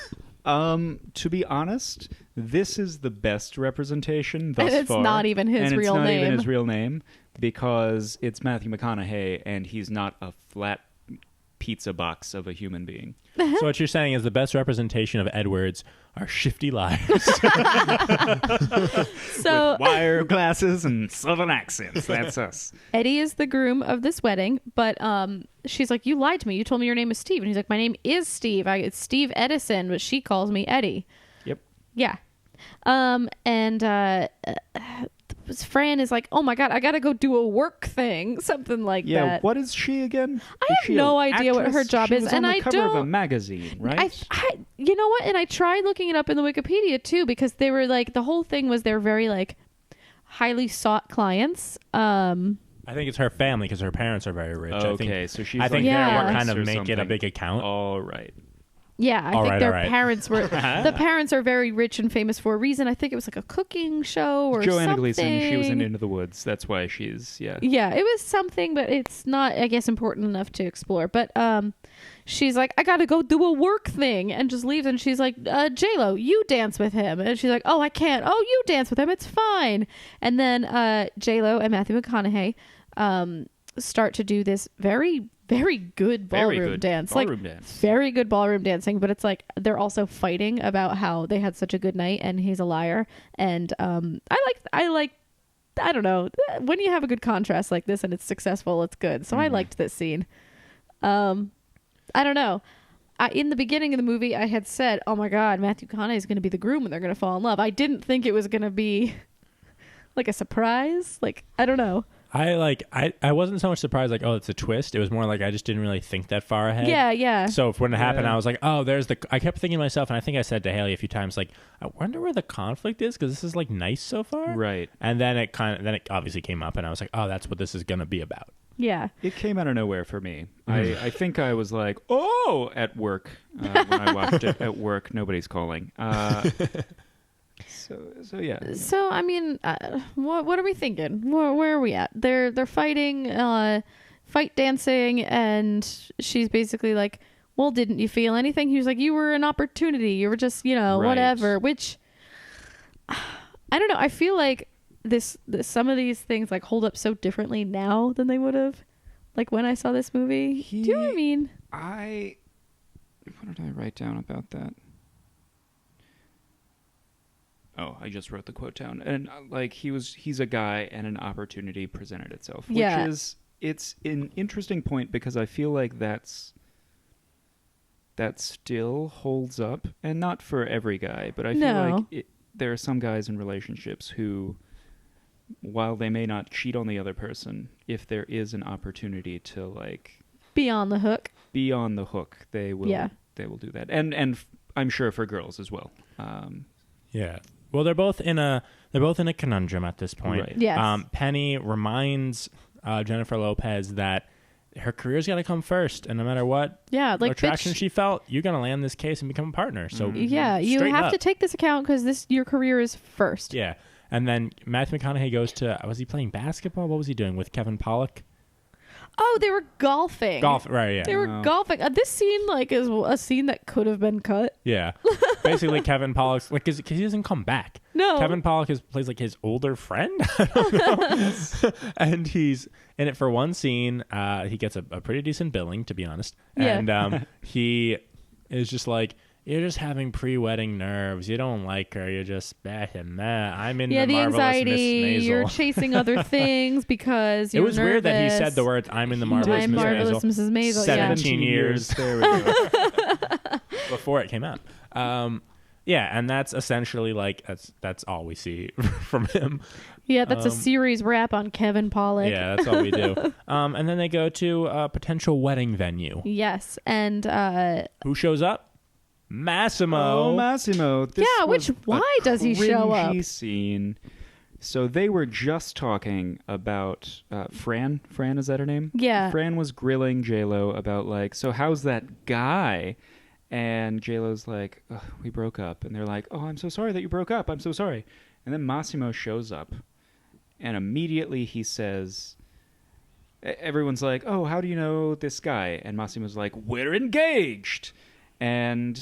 To be honest, this is the best representation thus And it's far. not even his and real it's not name. even his real name because it's Matthew McConaughey, and he's not a flat pizza box of a human being. So what you're saying is the best representation of Edwards are shifty liars. So With wire glasses and southern accents. That's us. Eddie is the groom of this wedding, but she's like, you lied to me. You told me your name is Steve. And he's like, my name is Steve. It's Steve Edison, but she calls me Eddie. Yep. Yeah. Fran is like, oh my God, I got to go do a work thing. Something like Yeah, that. what is she again? I Is have she no an idea what actress? her job She is, was and on the I cover of a don't- magazine, right? You know what? And I tried looking it up in the Wikipedia too, because they were like, the whole thing was they're very like highly sought clients. I think it's her family because her parents are very rich. Okay, so she's I think like they're what Alice kind of or make it a something. big account. All right. Yeah, I All think right, their all right. parents were the parents are very rich and famous for a reason. I think it was like a cooking show or Joanna something. Gleason, she was in Into the Woods. That's why she's, yeah. Yeah, it was something, but it's not, I guess, important enough to explore. But she's like, I gotta go do a work thing, and just leaves. And she's like, J-Lo, you dance with him. And she's like, oh, I can't. Oh, you dance with him. It's fine. And then J-Lo and Matthew McConaughey start to do this very, very good ballroom dance. Ballroom dance. Very good ballroom dancing, but it's like they're also fighting about how they had such a good night and he's a liar. And I like I don't know, when you have a good contrast like this and it's successful, it's good. So I liked this scene. I don't know. In the beginning of the movie, I had said, oh my God, Matthew McConaughey is going to be the groom and they're going to fall in love. I didn't think it was going to be like a surprise. Like, I don't know. I wasn't so much surprised like, oh, it's a twist. It was more like I just didn't really think that far ahead. Yeah. So when it happened, Yeah. I was like, oh, I kept thinking to myself, and I think I said to Haley a few times, like, I wonder where the conflict is because this is like nice so far. Right. And then it obviously came up, and I was like, oh, that's what this is going to be about. Yeah. It came out of nowhere for me. I think I was like, oh, at work when I watched it at work. Nobody's calling. So yeah. So I mean, what are we thinking? Where are we at? They're fighting, fight dancing, and she's basically like, "Well, didn't you feel anything?" He was like, "You were an opportunity. You were just, Right. whatever." Which I don't know. I feel like this some of these things like hold up so differently now than they would have, like when I saw this movie. Do you know what I mean? What did I write down about that? Oh, I just wrote the quote down. And like he's a guy and an opportunity presented itself. Yeah. Which it's an interesting point because I feel like that still holds up. And not for every guy, but I feel like there are some guys in relationships who, while they may not cheat on the other person, if there is an opportunity to like Be on the hook. be on the hook, they will do that. And I'm sure for girls as well. Yeah. Well, they're both in a conundrum at this point. Right. Yes. Penny reminds Jennifer Lopez that her career's got to come first, and no matter what attraction bitch, she felt, you're gonna land this case and become a partner. So yeah, you straighten have up. to take this account because your career is first. Yeah. And then Matthew McConaughey goes to, was he playing basketball? What was he doing with Kevin Pollak? Oh, they were golfing. Golf, right, yeah. They were golfing. This scene, like, is a scene that could have been cut. Yeah. Basically, Kevin Pollak's, like, because he doesn't come back. No. Kevin Pollak plays, like, his older friend. I don't know. And he's in it for one scene. He gets a pretty decent billing, to be honest. Yeah. And he is just like, you're just having pre-wedding nerves. You don't like her. You're just I'm in the Marvelous anxiety. Miss Maisel. You're chasing other things because you're It was weird that he nervous. said the words "I'm in the Marvelous I'm Miss Marvelous Maisel" Mrs. Maisel. 17 years There we go. before it came out. Yeah, and that's essentially like that's all we see from him. Yeah, that's a series wrap on Kevin Pollak. Yeah, that's all we do. And then they go to a potential wedding venue. Yes, and Who shows up? Massimo. Oh, Massimo. This Yeah, was why a does he show up? cringy scene. So they were just talking about Fran. Fran, is that her name? Yeah. Fran was grilling J-Lo about like, so how's that guy? And J-Lo's like, "Ugh, we broke up. And they're like, oh, I'm so sorry that you broke up. I'm so sorry. And then Massimo shows up. And immediately he says, everyone's like, oh, how do you know this guy? And Massimo's like, we're engaged. And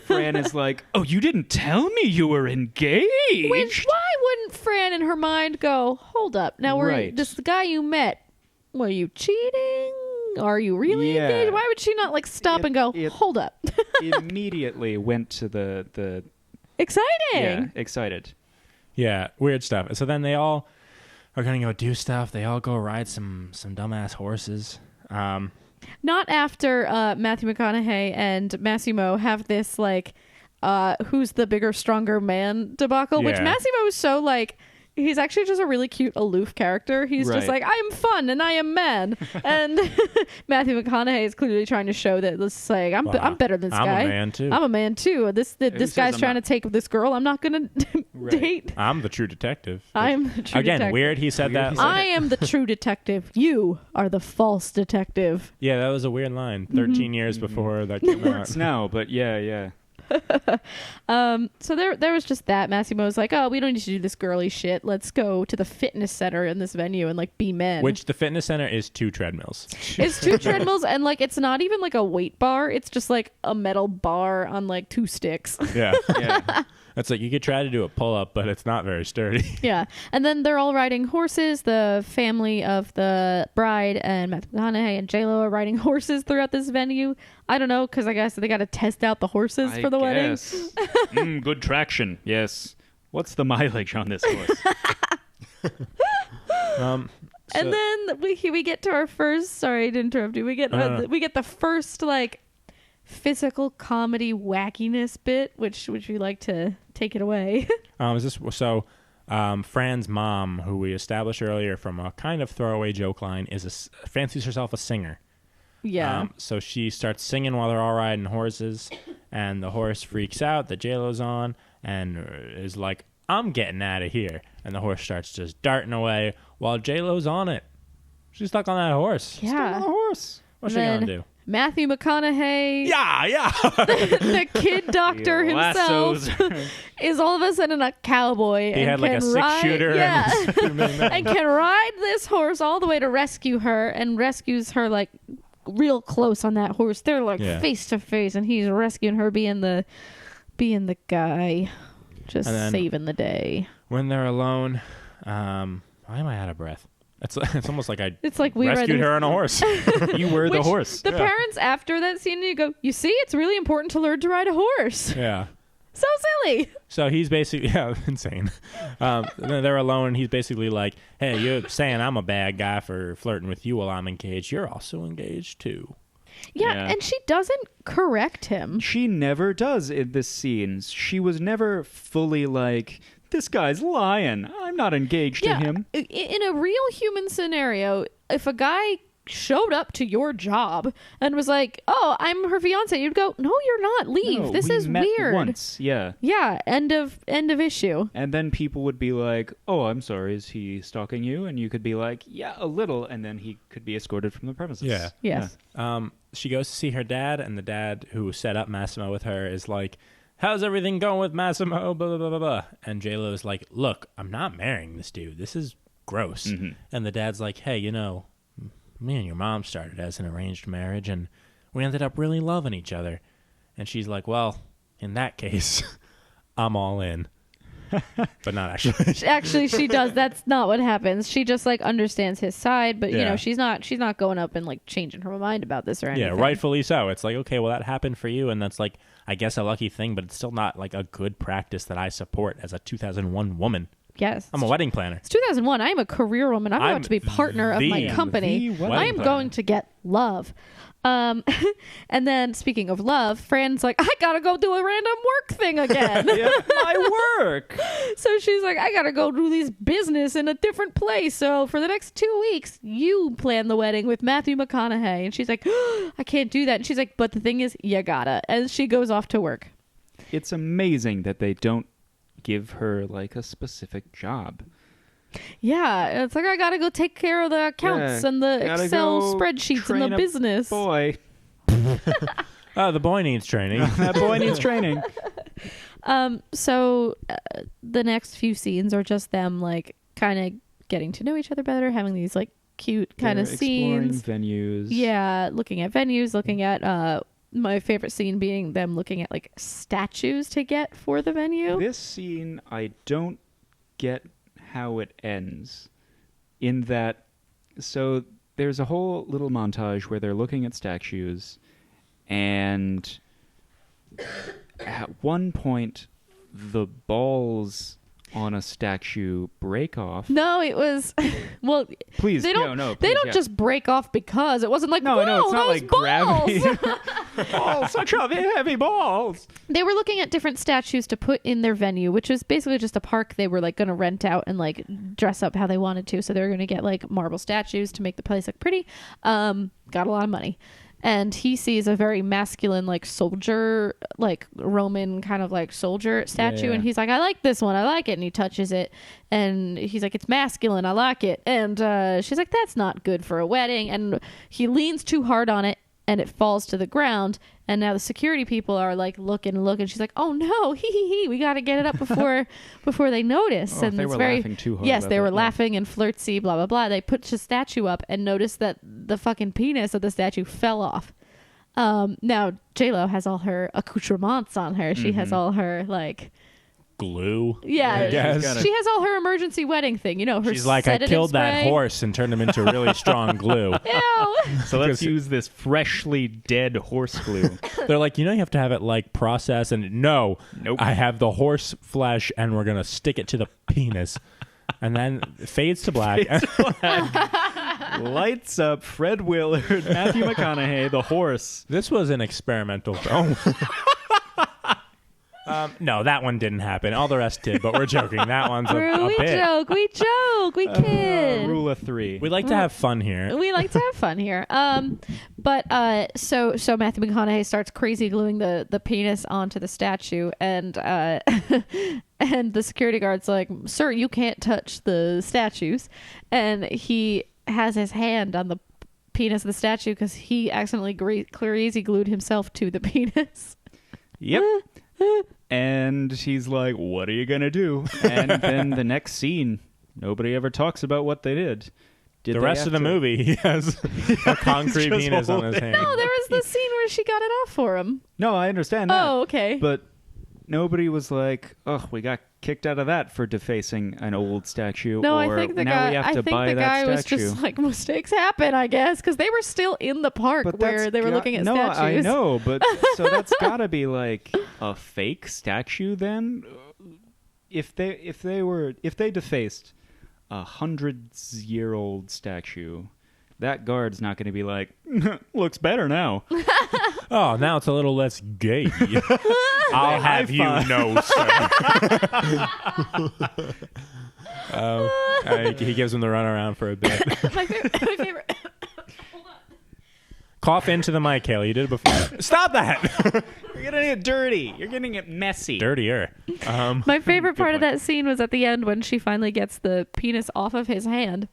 Fran is like, oh, you didn't tell me you were engaged. why wouldn't Fran in her mind go, hold up, now Right. this the guy you met, were you cheating? Are you really Yeah. engaged? Why would she not like stop and go, hold up? Immediately went to the Exciting. excited. Yeah, weird stuff. So then they all are gonna go do stuff. They all go ride some dumbass horses. Not after Matthew McConaughey and Massimo have this like who's the bigger, stronger man debacle, which Yeah. Massimo is so like, he's actually just a really cute, aloof character. He's just Right. like, I am fun and I am man. And Matthew McConaughey is clearly trying to show that this is like, I'm better than this I'm guy. a man too. I'm a man too. This says guy's I'm trying not- to take this girl. I'm not gonna Right. date. I'm the true detective. I'm the true Again, detective. weird he said Weird that. he said I am the true detective. You are the false detective. Yeah, that was a weird line. Mm-hmm. 13 years before that came out. It's now, but yeah. So there was just that. Massimo was like, oh, we don't need to do this girly shit. Let's go to the fitness center in this venue and like be men. Which the fitness center is 2 treadmills. it's 2 treadmills and like it's not even like a weight bar. It's just like a metal bar on like 2 sticks. Yeah. Yeah. It's like you could try to do a pull-up, but it's not very sturdy. Yeah. And then they're all riding horses. The family of the bride and Matthew McConaughey and J-Lo are riding horses throughout this venue. I don't know, because I guess they got to test out the horses for the wedding. Good traction. Yes. What's the mileage on this horse? And then we get to our first. Sorry to interrupt you. We get the first like physical comedy wackiness bit, which we like to take it away. Fran's mom, who we established earlier from a kind of throwaway joke line, fancies herself a singer. Yeah. So she starts singing while they're all riding horses, and the horse freaks out that J-Lo's on and is like, I'm getting out of here. And the horse starts just darting away while J-Lo's on it. She's stuck on that horse. Yeah. On a horse. What's she Then gonna do? Matthew McConaughey, Yeah. the kid doctor He himself, lassos her. is all of a sudden a cowboy. He and had like a can ride, 6-shooter. yeah, And and can ride this horse all the way to rescue her, and rescues her like real close on that horse. They're like face to face, and he's rescuing her, being the guy, just And then- saving the day. when they're alone, why am I out of breath? It's almost like I It's like we rescued read her on a horse. You were the Which horse. The parents after that scene, you go, you see, it's really important to learn to ride a horse. Yeah. So silly. So he's basically, insane. Then they're alone, and he's basically like, hey, you're saying I'm a bad guy for flirting with you while I'm engaged. You're also engaged, too. Yeah, Yeah. and she doesn't correct him. She never does in this scene. She was never fully like, this guy's lying. I'm not engaged to him. In a real human scenario, if a guy showed up to your job and was like, oh, I'm her fiance, you'd go, no, you're not. Leave. No, this we is met weird. once. Yeah. Yeah, end of issue. And then people would be like, oh, I'm sorry, is he stalking you? And you could be like, yeah, a little. And then he could be escorted from the premises. Yeah. Yes. She goes to see her dad, and the dad who set up Massimo with her is like, how's everything going with Massimo? Blah, blah, blah, blah, blah. And J-Lo is like, look, I'm not marrying this dude. This is gross. Mm-hmm. And the dad's like, hey, me and your mom started as an arranged marriage, and we ended up really loving each other. And she's like, well, in that case, I'm all in. But not actually. Actually, she does. That's not what happens. She just like understands his side, but you Yeah. know, she's not going up and like changing her mind about this or anything. Yeah, rightfully so. It's like, okay, well, that happened for you, and that's like, I guess a lucky thing, but it's still not like a good practice that I support as a 2001 woman. Yes. I'm a wedding planner. It's 2001. I am a career woman. I'm about to be partner of my company. I am going to get love. And then speaking of love, Fran's like, I gotta go do a random work thing again. My work. So she's like, I gotta go do this business in a different place. So for the next 2 weeks, you plan the wedding with Matthew McConaughey. And she's like, I can't do that. And she's like, but the thing is, you gotta. And she goes off to work. It's amazing that they don't give her like a specific job. Yeah, it's like, I gotta go take care of the accounts and the Excel spreadsheets and the business. Boy. The boy needs training. That boy needs training. So the next few scenes are just them like kind of getting to know each other better, having these like cute kind of scenes. Exploring venues. Yeah, looking at venues, looking at my favorite scene being them looking at like statues to get for the venue. This scene, I don't get how it ends, in that, so there's a whole little montage where they're looking at statues, and at one point the balls on a statue break off. No, it was well. Please, they don't. no, they don't just break off because it wasn't like no, it's not like balls. gravity. Oh, such heavy balls. They were looking at different statues to put in their venue, which was basically just a park they were like going to rent out and like dress up how they wanted to. So they were going to get like marble statues to make the place look pretty. Got a lot of money. And he sees a very masculine, like soldier, like Roman kind of like soldier statue. Yeah. And he's like, I like this one. I like it. And he touches it. And he's like, it's masculine. I like it. And she's like, that's not good for a wedding. And he leans too hard on it and it falls to the ground. And now the security people are like looking. She's like, oh no, we got to get it up before they notice. Oh, and they it's were very, laughing too hard. yes, about they that, were yeah. laughing and flirtsy, blah, blah, blah. They put the statue up and noticed that the fucking penis of the statue fell off. Now J-Lo has all her accoutrements on her. She has all her like glue. Yeah, I guess. she has all her emergency wedding thing. You know, her She's like, I killed that horse and turned him into really strong glue. Ew. So let's use this freshly dead horse glue. They're like, you have to have it like processed, and nope. I have the horse flesh and we're gonna stick it to the penis. And then it fades to black. Lights up Fred Willard, Matthew McConaughey, the horse. This was an experimental film. No, that one didn't happen. All the rest did, but we're joking. That one's a bit. We joke, we kid. Rule of three. We like to have fun here. We like to have fun here. But so Matthew McConaughey starts crazy gluing the penis onto the statue, and and the security guard's like, "Sir, you can't touch the statues," and he has his hand on the penis of the statue because he accidentally crazy glued himself to the penis. Yep. And he's like, what are you going to do? And then the next scene, nobody ever talks about what they did. The rest of the movie, he has a concrete penis on his hand. No, there was the scene where she got it off for him. No, I understand that. Oh, okay. But nobody was like, oh, we got kicked out of that for defacing an old statue. No, or I think the now guy, we have to buy the that guy was statue. just like, mistakes happen, I guess, because they were still in the park where they were looking at statues. No, I know, but so that's got to be like a fake statue then. If they defaced 100-year-old statue, that guard's not going to be like, looks better now. Oh, now it's a little less gay. I'll have you know, sir. He gives him the runaround for a bit. my favorite. Hold on. Cough into the mic, Haley. You did it before. Stop that. You're getting it dirty. You're getting it messy. Dirtier. My favorite part of that scene was at the end when she finally gets the penis off of his hand.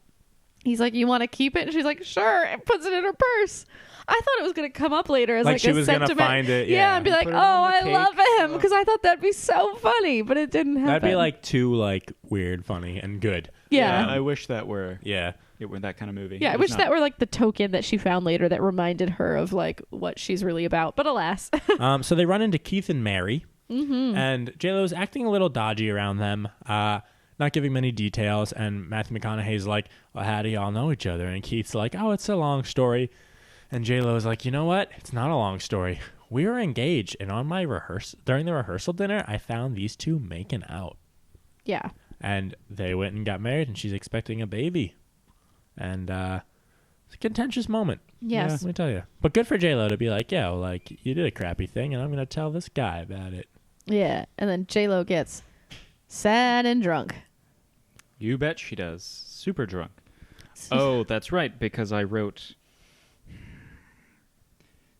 He's like, you want to keep it? And she's like, sure. And puts it in her purse. I thought it was going to come up later as like she a was sentiment. Gonna find it. Yeah, and be like, Put oh, it on the I cake. love him. Because I thought that'd be so funny. But it didn't happen. That'd be like too like weird, funny, and good. Yeah. I wish that were Yeah. it were that kind of movie. Yeah, I It wish was that not. were like the token that she found later that reminded her of like what she's really about. But alas. So they run into Keith and Mary, and J-Lo's acting a little dodgy around them, not giving many details. And Matthew McConaughey's like, well, how do y'all know each other? And Keith's like, oh, it's a long story. And J-Lo's like, you know what? It's not a long story. we were engaged, and on my during the rehearsal dinner, I found these two making out. Yeah. And they went and got married, and she's expecting a baby. And it's a contentious moment. Yes. Let me tell you. But good for J-Lo to be like, yeah, well, like, you did a crappy thing, and I'm going to tell this guy about it. Yeah. And then J-Lo gets sad and drunk. You bet she does. Super drunk. Oh, that's right, because I wrote...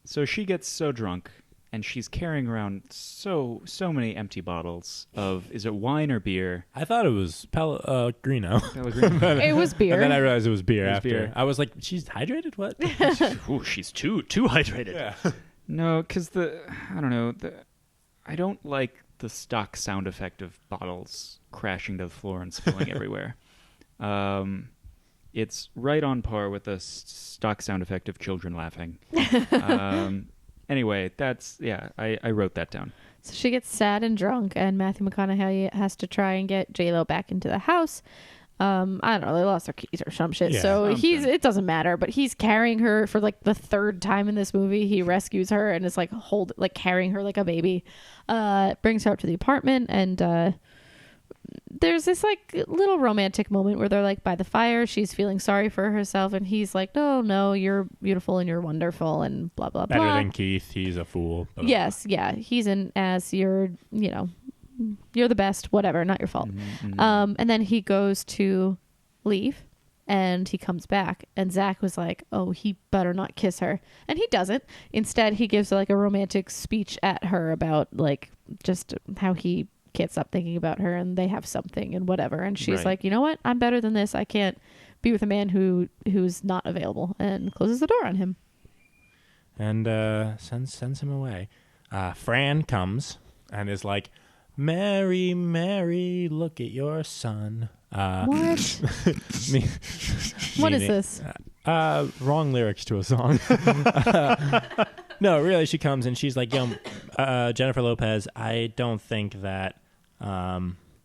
So she gets so drunk, and she's carrying around so many empty bottles of, is it wine or beer? I thought it was Pellegrino. Pellegrino. It was beer. And then I realized it was beer after. Beer. I was like, she's hydrated? What? Ooh, she's too hydrated. Yeah. No, because I don't like the stock sound effect of bottles crashing to the floor and spilling everywhere. It's right on par with the stock sound effect of children laughing. Anyway, I wrote that down. So she gets sad and drunk, and Matthew McConaughey has to try and get J-Lo back into the house. I don't know, they lost their keys or some shit. Yeah, so it doesn't matter, but he's carrying her for like the third time in this movie. He rescues her and is like carrying her like a baby. Brings her up to the apartment, and there's this like little romantic moment where they're like by the fire. She's feeling sorry for herself, and he's like, no, you're beautiful and you're wonderful and blah blah blah. Better than Keith. He's a fool. Blah, blah, yes, yeah, he's an ass. You're the best. Whatever, not your fault. Mm-hmm. And then he goes to leave, and he comes back, and Zach was like, oh, he better not kiss her, and he doesn't. Instead, he gives like a romantic speech at her about like just how he can't stop thinking about her, and they have something and whatever, and she's like, you know what, I'm better than this. I can't be with a man who's not available, and closes the door on him and sends him away. Fran comes and is like, Mary, Mary, look at your son. What what is this? Wrong lyrics to a song. No, really, she comes and she's like, yo, Jennifer Lopez, I don't think that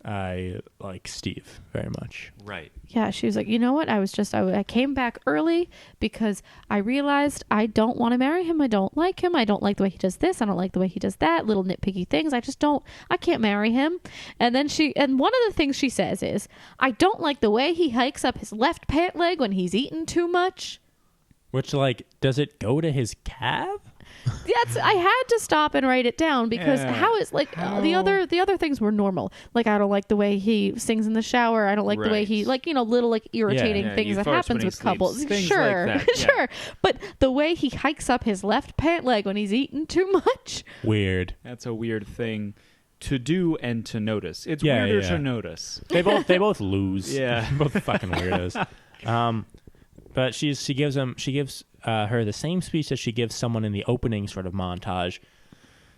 I like Steve very much. Right. Yeah, she was like, you know what? I came back early because I realized I don't want to marry him. I don't like him. I don't like the way he does this. I don't like the way he does that. Little nitpicky things. I can't marry him. And then one of the things she says is, I don't like the way he hikes up his left pant leg when he's eaten too much. Which, like, does it go to his calf? I had to stop and write it down because how is like the other things were normal. Like, I don't like the way he sings in the shower. I don't like the way he little like irritating things that happens with couples. Sure, like that, sure. But the way he hikes up his left pant leg when he's eaten too much. Weird. That's a weird thing to do and to notice. It's weirder to notice. They both lose. Yeah. Both fucking weirdos. But she gives her the same speech that she gives someone in the opening sort of montage,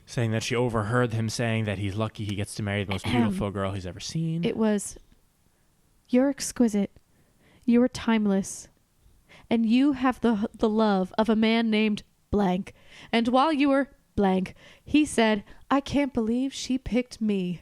saying that she overheard him saying that he's lucky he gets to marry the most beautiful girl he's ever seen. It was, you're exquisite, you are timeless, and you have the love of a man named blank. And while you were blank, he said, I can't believe she picked me.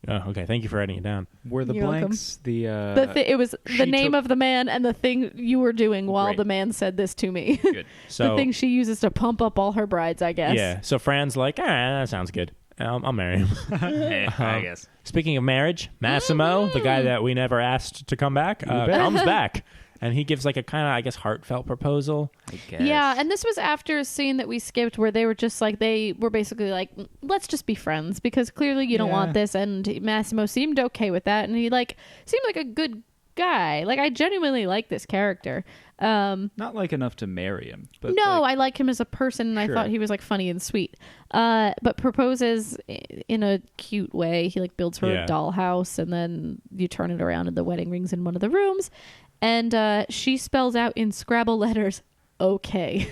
Oh, okay. Thank you for writing it down. Were the You're blanks welcome. It was the name of the man and the thing you were doing while the man said this to me. Good. So the thing she uses to pump up all her brides, I guess. Yeah. So Fran's like, that sounds good. I'll marry him. I guess. Speaking of marriage, Massimo, the guy that we never asked to come back, comes back. And he gives like a kind of, I guess, heartfelt proposal. I guess. Yeah, and this was after a scene that we skipped where they were just like, they were basically like, let's just be friends because clearly you don't want this. And Massimo seemed okay with that. And he seemed like a good guy. Like, I genuinely like this character. Not like enough to marry him. But no, I like him as a person, and I thought he was like funny and sweet. But proposes in a cute way. He like builds her a dollhouse, and then you turn it around, and the wedding ring's in one of the rooms. And she spells out in Scrabble letters, okay.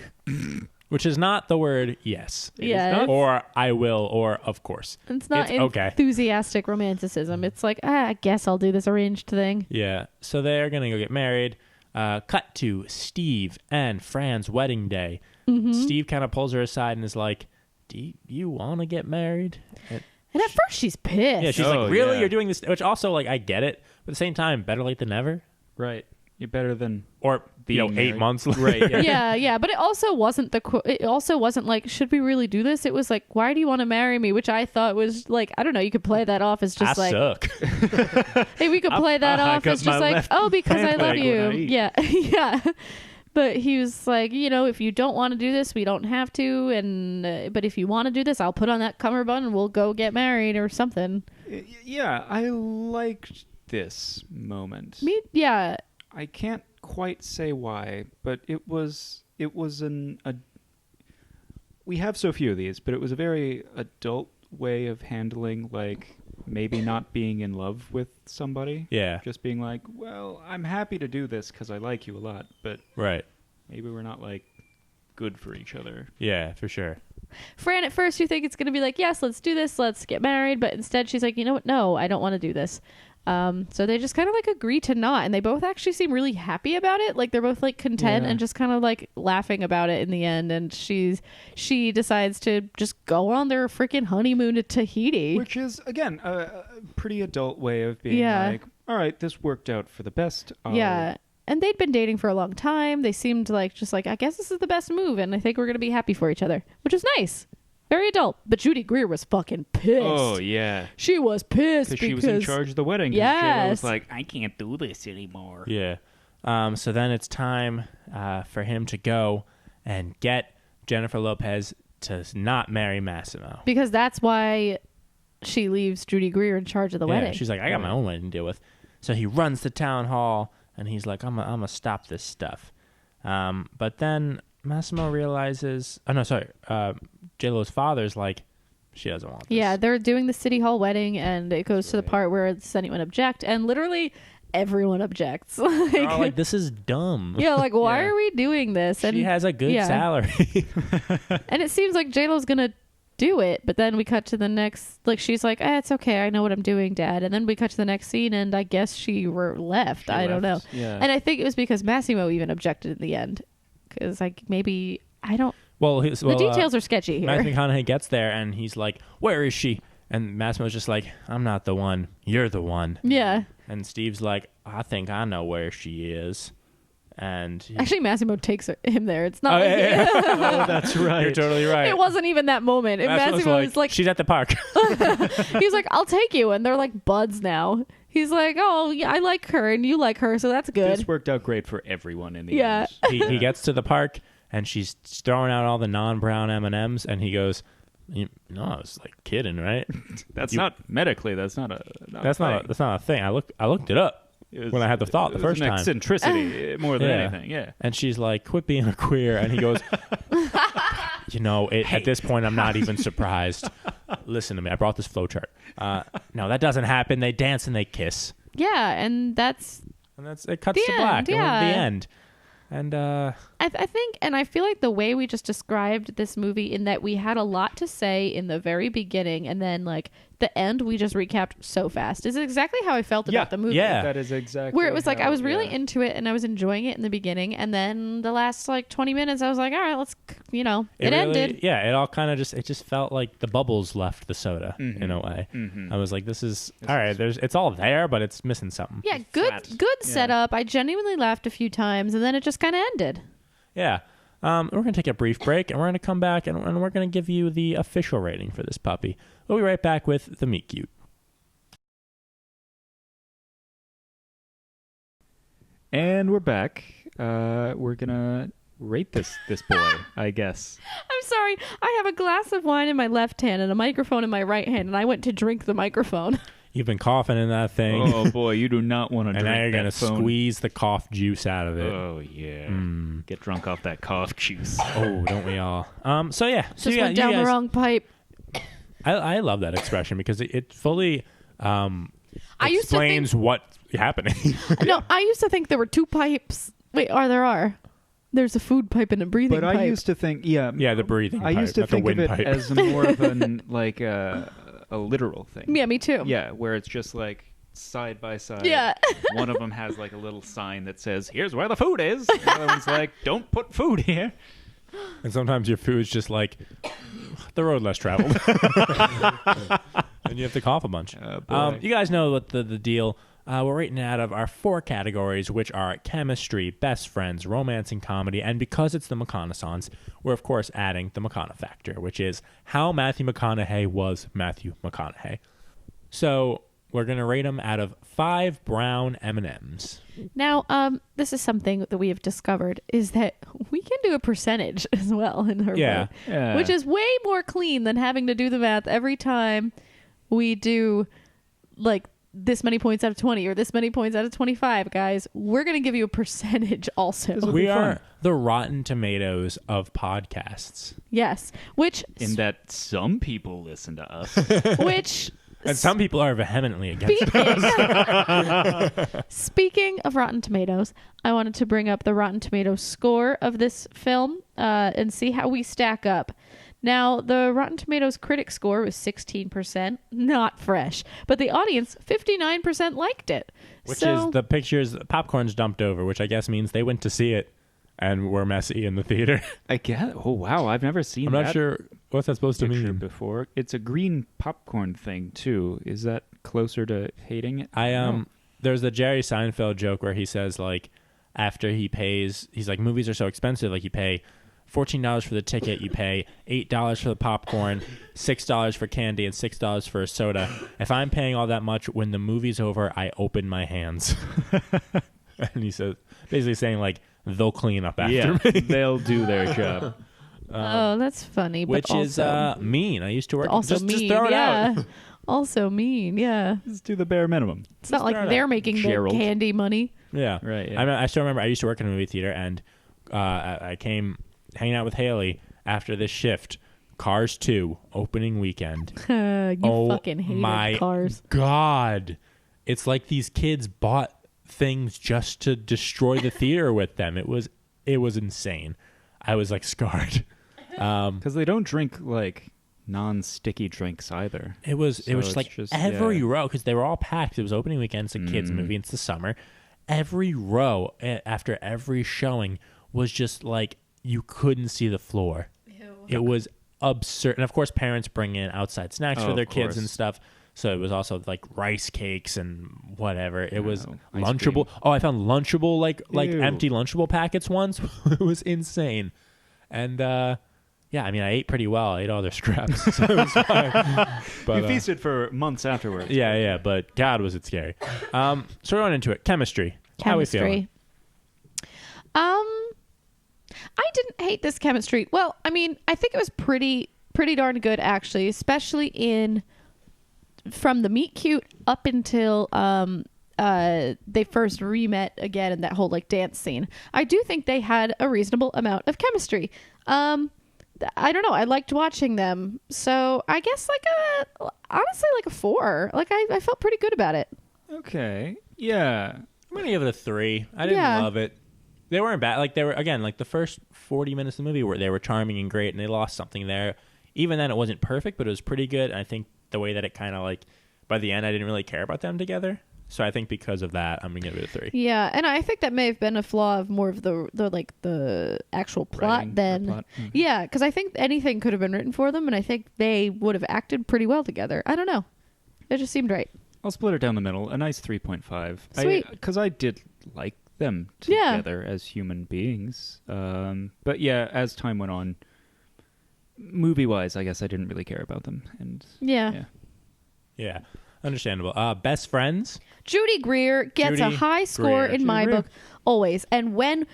Which is not the word yes. Yeah. Or I will, or of course. It's not enthusiastic romanticism. It's like, I guess I'll do this arranged thing. Yeah. So they're going to go get married. Cut to Steve and Fran's wedding day. Mm-hmm. Steve kind of pulls her aside and is like, do you want to get married? And at first she's pissed. Yeah, she's like, really? Yeah. You're doing this? Which also, like, I get it. But at the same time, better late than never. Right. You're better than or being 8 married. months later. Right. Yeah, but it also wasn't it also wasn't like, should we really do this? It was like, why do you want to marry me? Which I thought was like, I don't know, you could play that off as just I like, suck. hey, we could play that I off got as just my like, left oh, because I pant love leg you. when I eat. Yeah, yeah. But he was like, if you don't want to do this, we don't have to. And but if you want to do this, I'll put on that cummerbund and we'll go get married or something. Yeah, I liked this moment. Yeah. I can't quite say why, but it was we have so few of these, but it was a very adult way of handling, like, maybe not being in love with somebody. Yeah. Just being like, well, I'm happy to do this because I like you a lot, but Right. maybe we're not, like, good for each other. Yeah, for sure. Fran, at first you think it's going to be like, yes, let's do this, let's get married. But instead she's like, you know what? No, I don't want to do this. So they just kind of like agree to not. And they both actually seem really happy about it. Like they're both like content and just kind of like laughing about it in the end. And she decides to just go on their freaking honeymoon to Tahiti. Which is, again, a pretty adult way of being like, all right, this worked out for the best. Yeah. And they'd been dating for a long time. They seemed like just like, I guess this is the best move. And I think we're going to be happy for each other, which is nice. Very adult. But Judy Greer was fucking pissed. Oh, yeah. She was pissed because she was in charge of the wedding. Yes. J-Lo was like, I can't do this anymore. Yeah. So then it's time for him to go and get Jennifer Lopez to not marry Massimo. Because that's why she leaves Judy Greer in charge of the wedding. She's like, I got my own wedding to deal with. So he runs to town hall, and he's like, I'm gonna stop this stuff. But then Massimo realizes... Oh, no, sorry. J-Lo's father's like, she doesn't want this. Yeah, they're doing the City Hall wedding, and it goes to the part where does anyone object? And literally everyone objects. They're all like, this is dumb. Yeah, like, why are we doing this? And she has a good salary. And it seems like J-Lo's going to do it, but then we cut to the next, like, she's like, it's okay, I know what I'm doing, Dad. And then we cut to the next scene, and I guess she left. I don't know. Yeah. And I think it was because Massimo even objected in the end. Because, like, maybe, I don't... Well, the details are sketchy here. Matthew McConaughey gets there, and he's like, where is she? And Massimo's just like, I'm not the one. You're the one. Yeah. And Steve's like, I think I know where she is. And Actually, Massimo takes him there. It's not Oh, like... yeah. Oh, that's right. You're totally right. It wasn't even that moment. Massimo was like... she's at the park. He's like, I'll take you. And they're like buds now. He's like, oh, yeah, I like her and you like her, so that's good. This worked out great for everyone in the end. He gets to the park, and she's throwing out all the non-brown M&Ms, and he goes, I was like kidding, right? That's not medically. That's not a thing. I looked it up when I had the thought the first an time. Eccentricity more than anything. Yeah. And she's like, quit being a queer. And he goes, at this point, I'm not even surprised. Listen to me. I brought this flowchart. No, that doesn't happen. They dance and they kiss. Yeah, and that's it cuts to black. And we're at the end. And I think, and I feel like the way we just described this movie, in that we had a lot to say in the very beginning, and then like the end, we just recapped so fast, is exactly how I felt about the movie. Yeah, that is exactly where it was like I was really into it and I was enjoying it in the beginning, and then the last like 20 minutes I was like, all right, let's it ended. Yeah, it all kind of just felt like the bubbles left the soda in a way. I was like, this is all right. It's all there, but it's missing something. Yeah, good setup. I genuinely laughed a few times, and then it just kind of ended. Yeah. We're going to take a brief break, and we're going to come back, and we're going to give you the official rating for this puppy. We'll be right back with the Meet Cute. And we're back. We're going to rate this boy, I guess. I'm sorry. I have a glass of wine in my left hand and a microphone in my right hand, and I went to drink the microphone. You've been coughing in that thing. Oh, boy, you do not want to drink that. And now you're going to squeeze the cough juice out of it. Oh, yeah. Get drunk off that cough juice. Oh, don't we all? So, yeah. So just went down the wrong pipe. I love that expression because it fully explains what's happening. No, I used to think there were two pipes. Wait, there are. There's a food pipe and a breathing pipe. But I used to think, the breathing pipe. I used to think of it pipe. as more of a literal thing. Yeah, me too. Yeah, where it's just like side by side. Yeah. One of them has like a little sign that says, here's where the food is. The other one's like, don't put food here. And sometimes your food's just like the road less traveled. And you have to cough a bunch. You guys know what the deal. We're rating it out of our 4 categories, which are chemistry, best friends, romance, and comedy. And because it's the McConaughtssaince, we're, of course, adding the McConaughey factor, which is how Matthew McConaughey was Matthew McConaughey. So we're going to rate him out of 5 brown M&Ms. Now, this is something that we have discovered, is that we can do a percentage as well in our vote, which is way more clean than having to do the math every time we do, like, this many points out of 20 or this many points out of 25, guys. We're going to give you a percentage also. We are the Rotten Tomatoes of podcasts. Yes. Which... in that some people listen to us. Which... and some people are vehemently against it. Speaking of Rotten Tomatoes, I wanted to bring up the Rotten Tomatoes score of this film and see how we stack up. Now, the Rotten Tomatoes critic score was 16%, not fresh, but the audience, 59% liked it. Which is the pictures, popcorn's dumped over, which I guess means they went to see it and were messy in the theater. I guess. Oh, wow. I've never seen I'm not sure what's that supposed to mean before. It's a green popcorn thing, too. Is that closer to hating it? There's the Jerry Seinfeld joke where he says, like, after he pays, he's like, movies are so expensive, like, you pay $14 for the ticket, you pay $8 for the popcorn, $6 for candy, and $6 for a soda. If I'm paying all that much, when the movie's over, I open my hands. And he says, basically saying, like, they'll clean up after me. They'll do their job. Oh, that's funny. But which also, is mean. I used to work. Also just mean, throw it out. Also mean, yeah. Just do the bare minimum. It's not like they're making their candy money. Yeah. Right. Yeah. I still remember I used to work in a movie theater, and I came hanging out with Haley after this shift. Cars 2 opening weekend. You fucking hated Cars. God. It's like these kids bought things just to destroy the theater with them. It was insane. I was like scarred. Because they don't drink like non-sticky drinks either. It was like just, every row, because they were all packed. It was opening weekend. It's a kids movie. It's the summer. Every row after every showing was just like you couldn't see the floor. Ew. It was absurd. And of course, parents bring in outside snacks for their kids and stuff. So it was also like rice cakes and whatever. It was Lunchable. Oh, I found Lunchable like empty Lunchable packets once. It was insane. And yeah, I mean, I ate pretty well. I ate all their scraps, so it was fine. But, you feasted for months afterwards. Yeah, but God, was it scary. So we're going into it. Chemistry. How are we feeling? I didn't hate this chemistry. Well, I mean, I think it was pretty darn good, actually, especially from the meet cute up until they first re-met again in that whole like dance scene. I do think they had a reasonable amount of chemistry. I don't know. I liked watching them. So I guess honestly like a 4. Like I felt pretty good about it. Okay. Yeah. I'm going to give it a 3. I didn't love it. They weren't bad. Like they were, again, like the first 40 minutes of the movie where they were charming and great, and they lost something there. Even then it wasn't perfect, but it was pretty good. And I think the way that it kind of like, by the end, I didn't really care about them together. So I think because of that, I'm going to give it a 3. Yeah, and I think that may have been a flaw of more of the actual plot than... Mm-hmm. Yeah, because I think anything could have been written for them, and I think they would have acted pretty well together. I don't know. It just seemed right. I'll split it down the middle. A nice 3.5. Sweet. Because I did like them together as human beings. But yeah, as time went on, movie-wise, I guess I didn't really care about them. And Yeah. Understandable. Best friends? Judy Greer gets a high score in my book, always. And when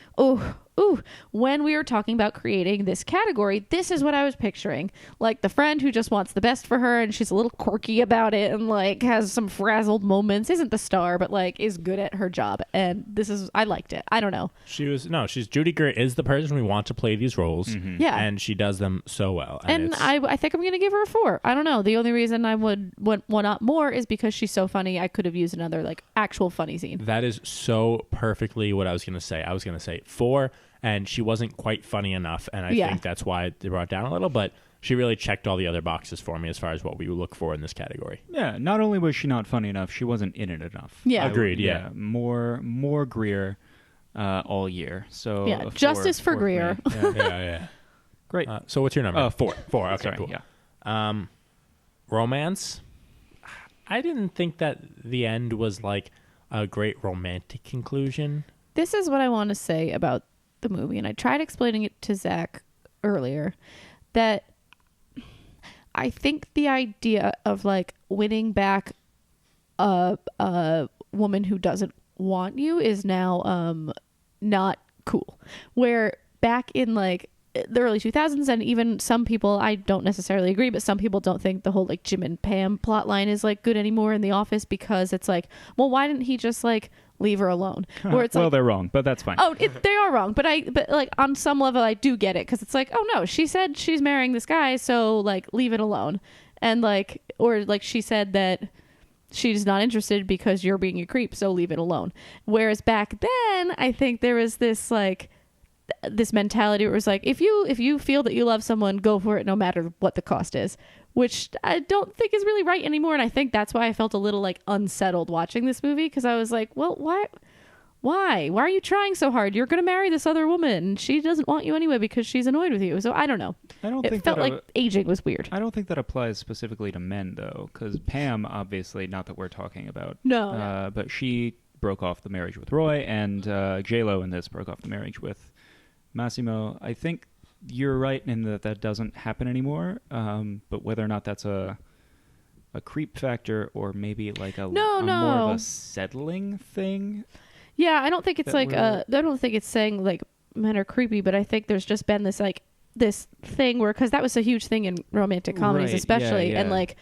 we were talking about creating this category, this is what I was picturing. Like the friend who just wants the best for her, and she's a little quirky about it, and like has some frazzled moments, isn't the star, but like is good at her job. And I liked it. I don't know. She's Judy Greer is the person we want to play these roles. Mm-hmm. Yeah. And she does them so well. And I think I'm going to give her a 4. I don't know. The only reason I would want up more is because she's so funny. I could have used another like actual funny scene. That is so perfectly what I was going to say. I was going to say 4. And she wasn't quite funny enough, and I think that's why they brought it down a little, but she really checked all the other boxes for me as far as what we look for in this category. Yeah, not only was she not funny enough, she wasn't in it enough. Yeah. Agreed, yeah. More Greer all year. So yeah, justice for Greer. Yeah. Great. So what's your number? 4. 4, okay, Sorry, cool. Yeah. Romance? I didn't think that the end was like a great romantic conclusion. This is what I want to say about the movie, and I tried explaining it to Zach earlier, that I think the idea of like winning back a woman who doesn't want you is now not cool. Where back in like the early 2000s, and even some people, I don't necessarily agree, but some people don't think the whole like Jim and Pam plotline is like good anymore in The Office, because it's like, well, why didn't he just like leave her alone? Where it's well, like, they're wrong, but that's fine. oh, they are wrong, but like on some level I do get it, because it's like, oh no, she said she's marrying this guy, so like leave it alone. And like, or like she said that she's not interested because you're being a creep, so leave it alone. Whereas back then, I think there was this like this mentality where it was like, if you feel that you love someone, go for it no matter what the cost is, which I don't think is really right anymore. And I think that's why I felt a little like unsettled watching this movie, because I was like, well, why are you trying so hard? You're going to marry this other woman, and she doesn't want you anyway because she's annoyed with you. So I don't know. It felt like aging was weird. I don't think that applies specifically to men, though, because Pam, obviously, not that we're talking about. No. But she broke off the marriage with Roy, and J-Lo in this broke off the marriage with Massimo. I think you're right in that doesn't happen anymore, but whether or not that's a creep factor or maybe like a more of a settling thing. Yeah, I don't think it's like I don't think it's saying like men are creepy, but I think there's just been this like this thing where, because that was a huge thing in romantic comedies, right, especially, yeah. and like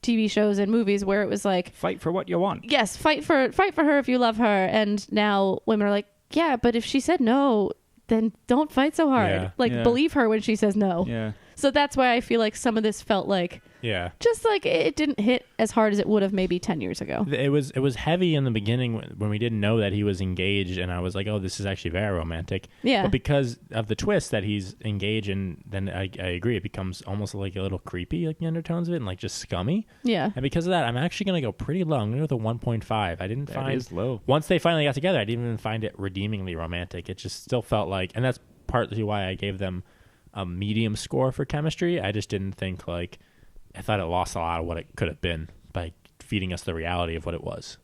TV shows and movies, where it was like, fight for what you want. Yes, fight for her if you love her. And now women are like, yeah, but if she said no, then don't fight so hard. Yeah. Believe her when she says no. Yeah. So that's why I feel like some of this felt like, just like it didn't hit as hard as it would have maybe 10 years ago. It was heavy in the beginning when we didn't know that he was engaged, and I was like, oh, this is actually very romantic. Yeah. But because of the twist that he's engaged, and then I agree, it becomes almost like a little creepy, like the undertones of it, and like just scummy. Yeah. And because of that, I'm actually going to go pretty low. I'm going to go with a 1.5. I didn't That find is low. Once they finally got together, I didn't even find it redeemingly romantic. It just still felt like, and that's partly why I gave them a medium score for chemistry. I just didn't think like, I thought it lost a lot of what it could have been by feeding us the reality of what it was.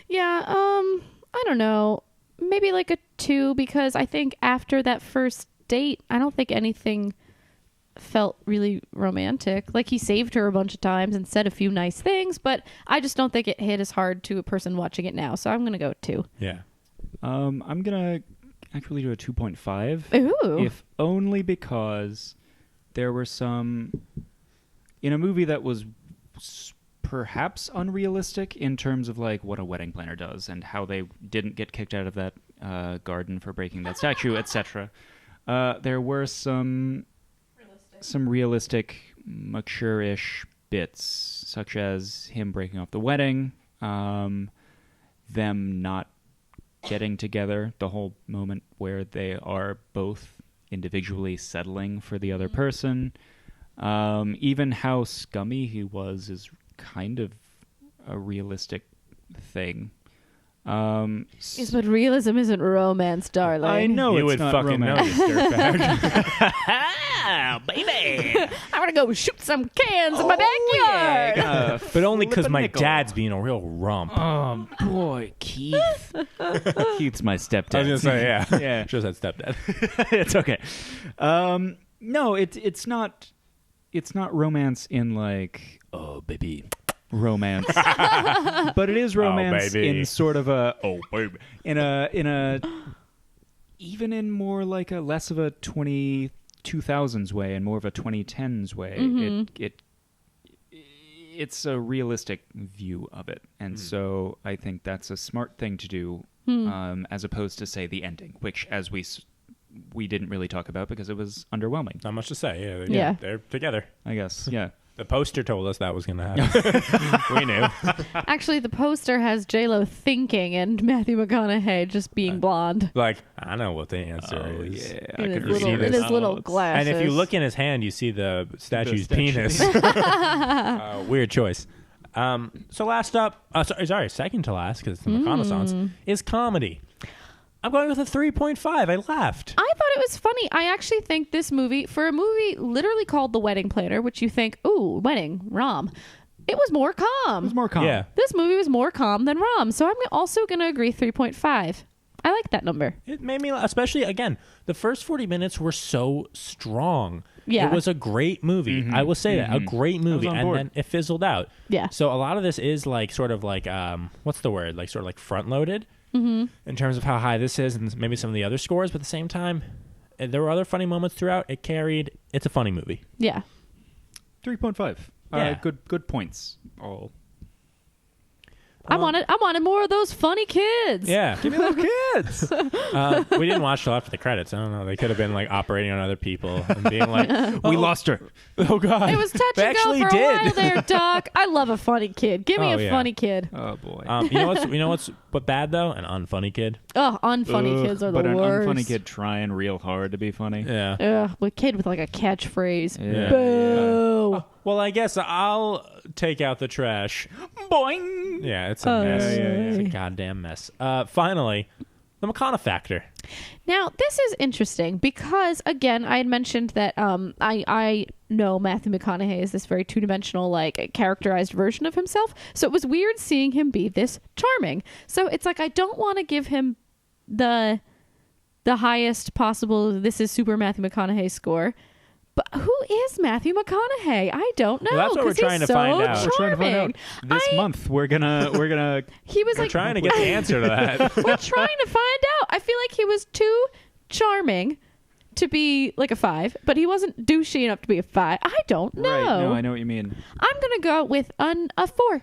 Yeah, I don't know. Maybe like a 2, because I think after that first date, I don't think anything felt really romantic. Like, he saved her a bunch of times and said a few nice things, but I just don't think it hit as hard to a person watching it now. So I'm going to go 2. Yeah. I'm going to actually do a 2.5. Ooh. If only because there were some in a movie that was perhaps unrealistic in terms of like what a wedding planner does and how they didn't get kicked out of that garden for breaking that statue, etc. There were some realistic, mature-ish bits, such as him breaking off the wedding, them not getting together, the whole moment where they are both individually settling for the other person. Even how scummy he was is kind of a realistic thing. Yes, but realism isn't romance, darling. I know you it's would not fucking romance. know, you dirtbag. Baby! I'm gonna go shoot some cans in my backyard. Yeah, But only because flip a my nickel. dad's being a real rump. Oh boy, Keith. Keith's my stepdad. I was gonna say, yeah. Yeah. Just that stepdad. It's okay. No, it's not romance in like, oh baby, romance. But it is romance in sort of a in a even in more like a less of a 2000s way and more of a 2010s way. Mm-hmm. It's a realistic view of it, and so I think that's a smart thing to do, as opposed to say the ending, which as we didn't really talk about because it was underwhelming. Not much to say. Yeah. They're together. I guess. Yeah. The poster told us that was going to happen. We knew. Actually, the poster has J-Lo thinking and Matthew McConaughey just being blonde. Like, I know what the answer is. Yeah, In I his could little, see in this. his little glasses. And if you look in his hand, you see the statue's statue. penis. Weird choice. So last up, sorry, second to last, because it's the McConaughtssaince, is comedy. I'm going with a 3.5. I laughed. I thought it was funny. I actually think this movie, for a movie literally called The Wedding Planner, which you think, ooh, wedding, rom, it was more calm. It was more calm. Yeah. This movie was more calm than Rom, so I'm also going to agree 3.5. I like that number. It made me, especially, again, the first 40 minutes were so strong. Yeah. It was a great movie. I will say that. A great movie. on And board. then it fizzled out. Yeah. So a lot of this is like sort of like, what's the word? Like sort of like front-loaded in terms of how high this is and maybe some of the other scores. But at the same time, there were other funny moments throughout. It carried. It's a funny movie. Yeah. 3.5. Yeah. Good points. All. I wanted more of those funny kids. Yeah. Give me those kids. We didn't watch till after the credits. I don't know. They could have been like operating on other people and being like, We lost her. oh God. It was touch They and go actually for a did. while there, Doc. I love a funny kid. Give me Oh, a yeah. funny kid. Oh boy. You know what's but bad though? An unfunny kid. Oh, unfunny kids are the but an worst. unfunny kid trying real hard to be funny. Yeah. Ugh, a kid with like a catchphrase. Yeah. Boo. Well, I guess I'll take out the trash. Boing. Yeah, it's a mess. yeah. It's a goddamn mess. Finally, the McConaughey factor. Now, this is interesting because, again, I had mentioned that I know Matthew McConaughey is this very two-dimensional, like, characterized version of himself. So it was weird seeing him be this charming. So it's like I don't want to give him the highest possible, this is super Matthew McConaughey score. But who is Matthew McConaughey? I don't know. Well, that's what we're 'cause trying he's to find so out. We're trying to find charming. out. This month we're gonna He was We're like trying to get the answer to that. we're trying to find out. I feel like he was too charming to be like a 5, but he wasn't douchey enough to be a 5. I don't know. Right. No, I know what you mean. I'm gonna go with a 4.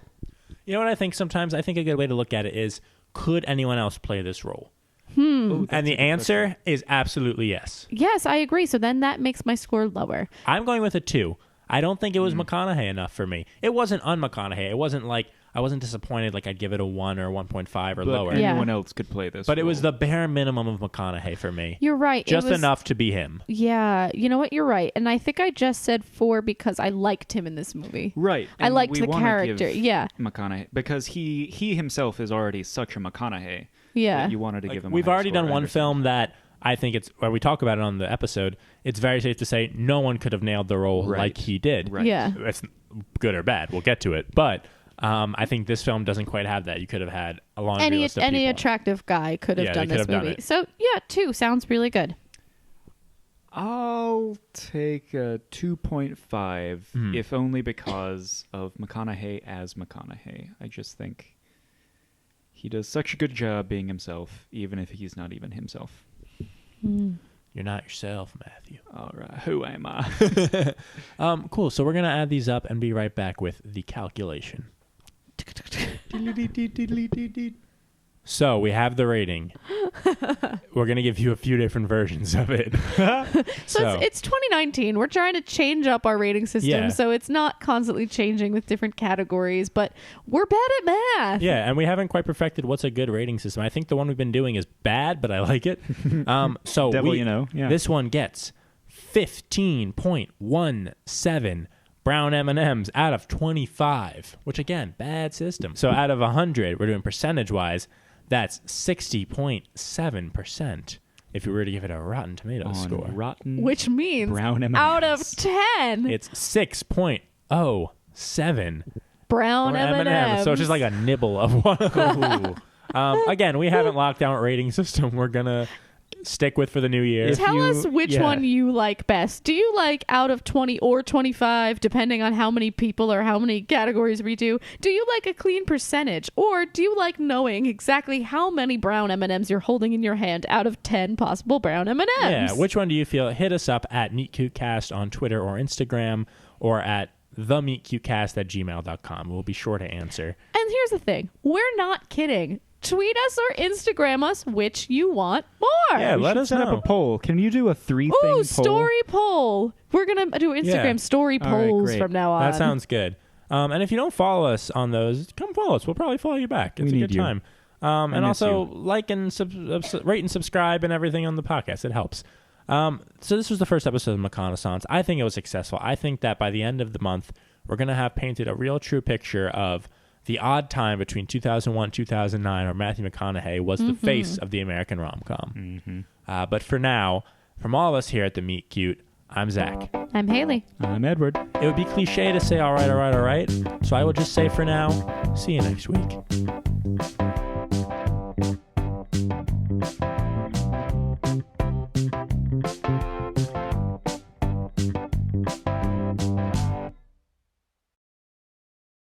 You know what I think sometimes? I think a good way to look at it is, could anyone else play this role? Ooh, And the answer is absolutely yes. Yes, I agree. So then that makes my score lower. I'm going with a 2. I don't think it was McConaughey enough for me. It wasn't un-McConaughey. It wasn't like, I wasn't disappointed like I'd give it a 1 or 1.5 or But lower. Yeah. anyone else could play this. But it was role. the bare minimum of McConaughey for me. You're right. Just it was, enough to be him. Yeah, you know what? You're right. And I think I just said 4 because I liked him in this movie. right. I and liked we the wanna character. give Yeah. McConaughey because he himself is already such a McConaughey. Yeah. That you wanted to give him. We've a high already score, done I one understand. film that I think it's where we talk about it on the episode. It's very safe to say no one could have nailed the role Right. like he did. Right. Yeah. It's good or bad. We'll get to it. But I think this film doesn't quite have that. You could have had a laundry list of Any people. attractive guy could have Yeah, done they could this have done movie. it. So yeah, 2 sounds really good. I'll take a 2.5, if only because of McConaughey as McConaughey. I just think he does such a good job being himself, even if he's not even himself. You're not yourself, Matthew. All right, who am I? Cool. So we're going to add these up and be right back with the calculation. So we have the rating. We're going to give you a few different versions of it. So it's 2019. We're trying to change up our rating system Yeah. so it's not constantly changing with different categories, but we're bad at math. Yeah, and we haven't quite perfected what's a good rating system. I think the one we've been doing is bad, but I like it. So Devil, you know. Yeah. This one gets 15.17 brown M&Ms out of 25, which again, bad system. So out of 100, we're doing percentage-wise, that's 60.7% if you were to give it a Rotten Tomatoes on score. rotten. Which means Brown M&Ms. out of 10 It's 6.07 brown M&Ms. So it's just like a nibble of one. Again, we haven't locked down a rating system we're going to stick with for the new year. Tell us which one you like best. Do you like out of 20 or 25, depending on how many people or how many categories we do? Do you like a clean percentage? Or do you like knowing exactly how many brown M&Ms you're holding in your hand out of 10 possible brown M&Ms? Yeah, which one do you feel? Hit us up at meetcutecast on Twitter or Instagram or at themeetcutecast@gmail.com. We'll be sure to answer. And here's the thing. We're not kidding. Tweet us or Instagram us which you want more. Yeah, let us set up know. a poll. Can you do a 3-thing Ooh, poll? story poll. We're going to do Instagram Yeah. story All right, polls great. from now on. That sounds good. And if you don't follow us on those, come follow us. We'll probably follow you back. It's We a need good you. time. And miss also you. like and rate and subscribe and everything on the podcast. It helps. So this was the first episode of McCounaughssaince. I think it was successful. I think that by the end of the month, we're going to have painted a real true picture of the odd time between 2001 and 2009 where Matthew McConaughey was the face of the American rom-com. But for now, from all of us here at The Meet Cute, I'm Zach. I'm Haley. I'm Edward. It would be cliche to say all right, all right, all right. So I will just say for now, see you next week.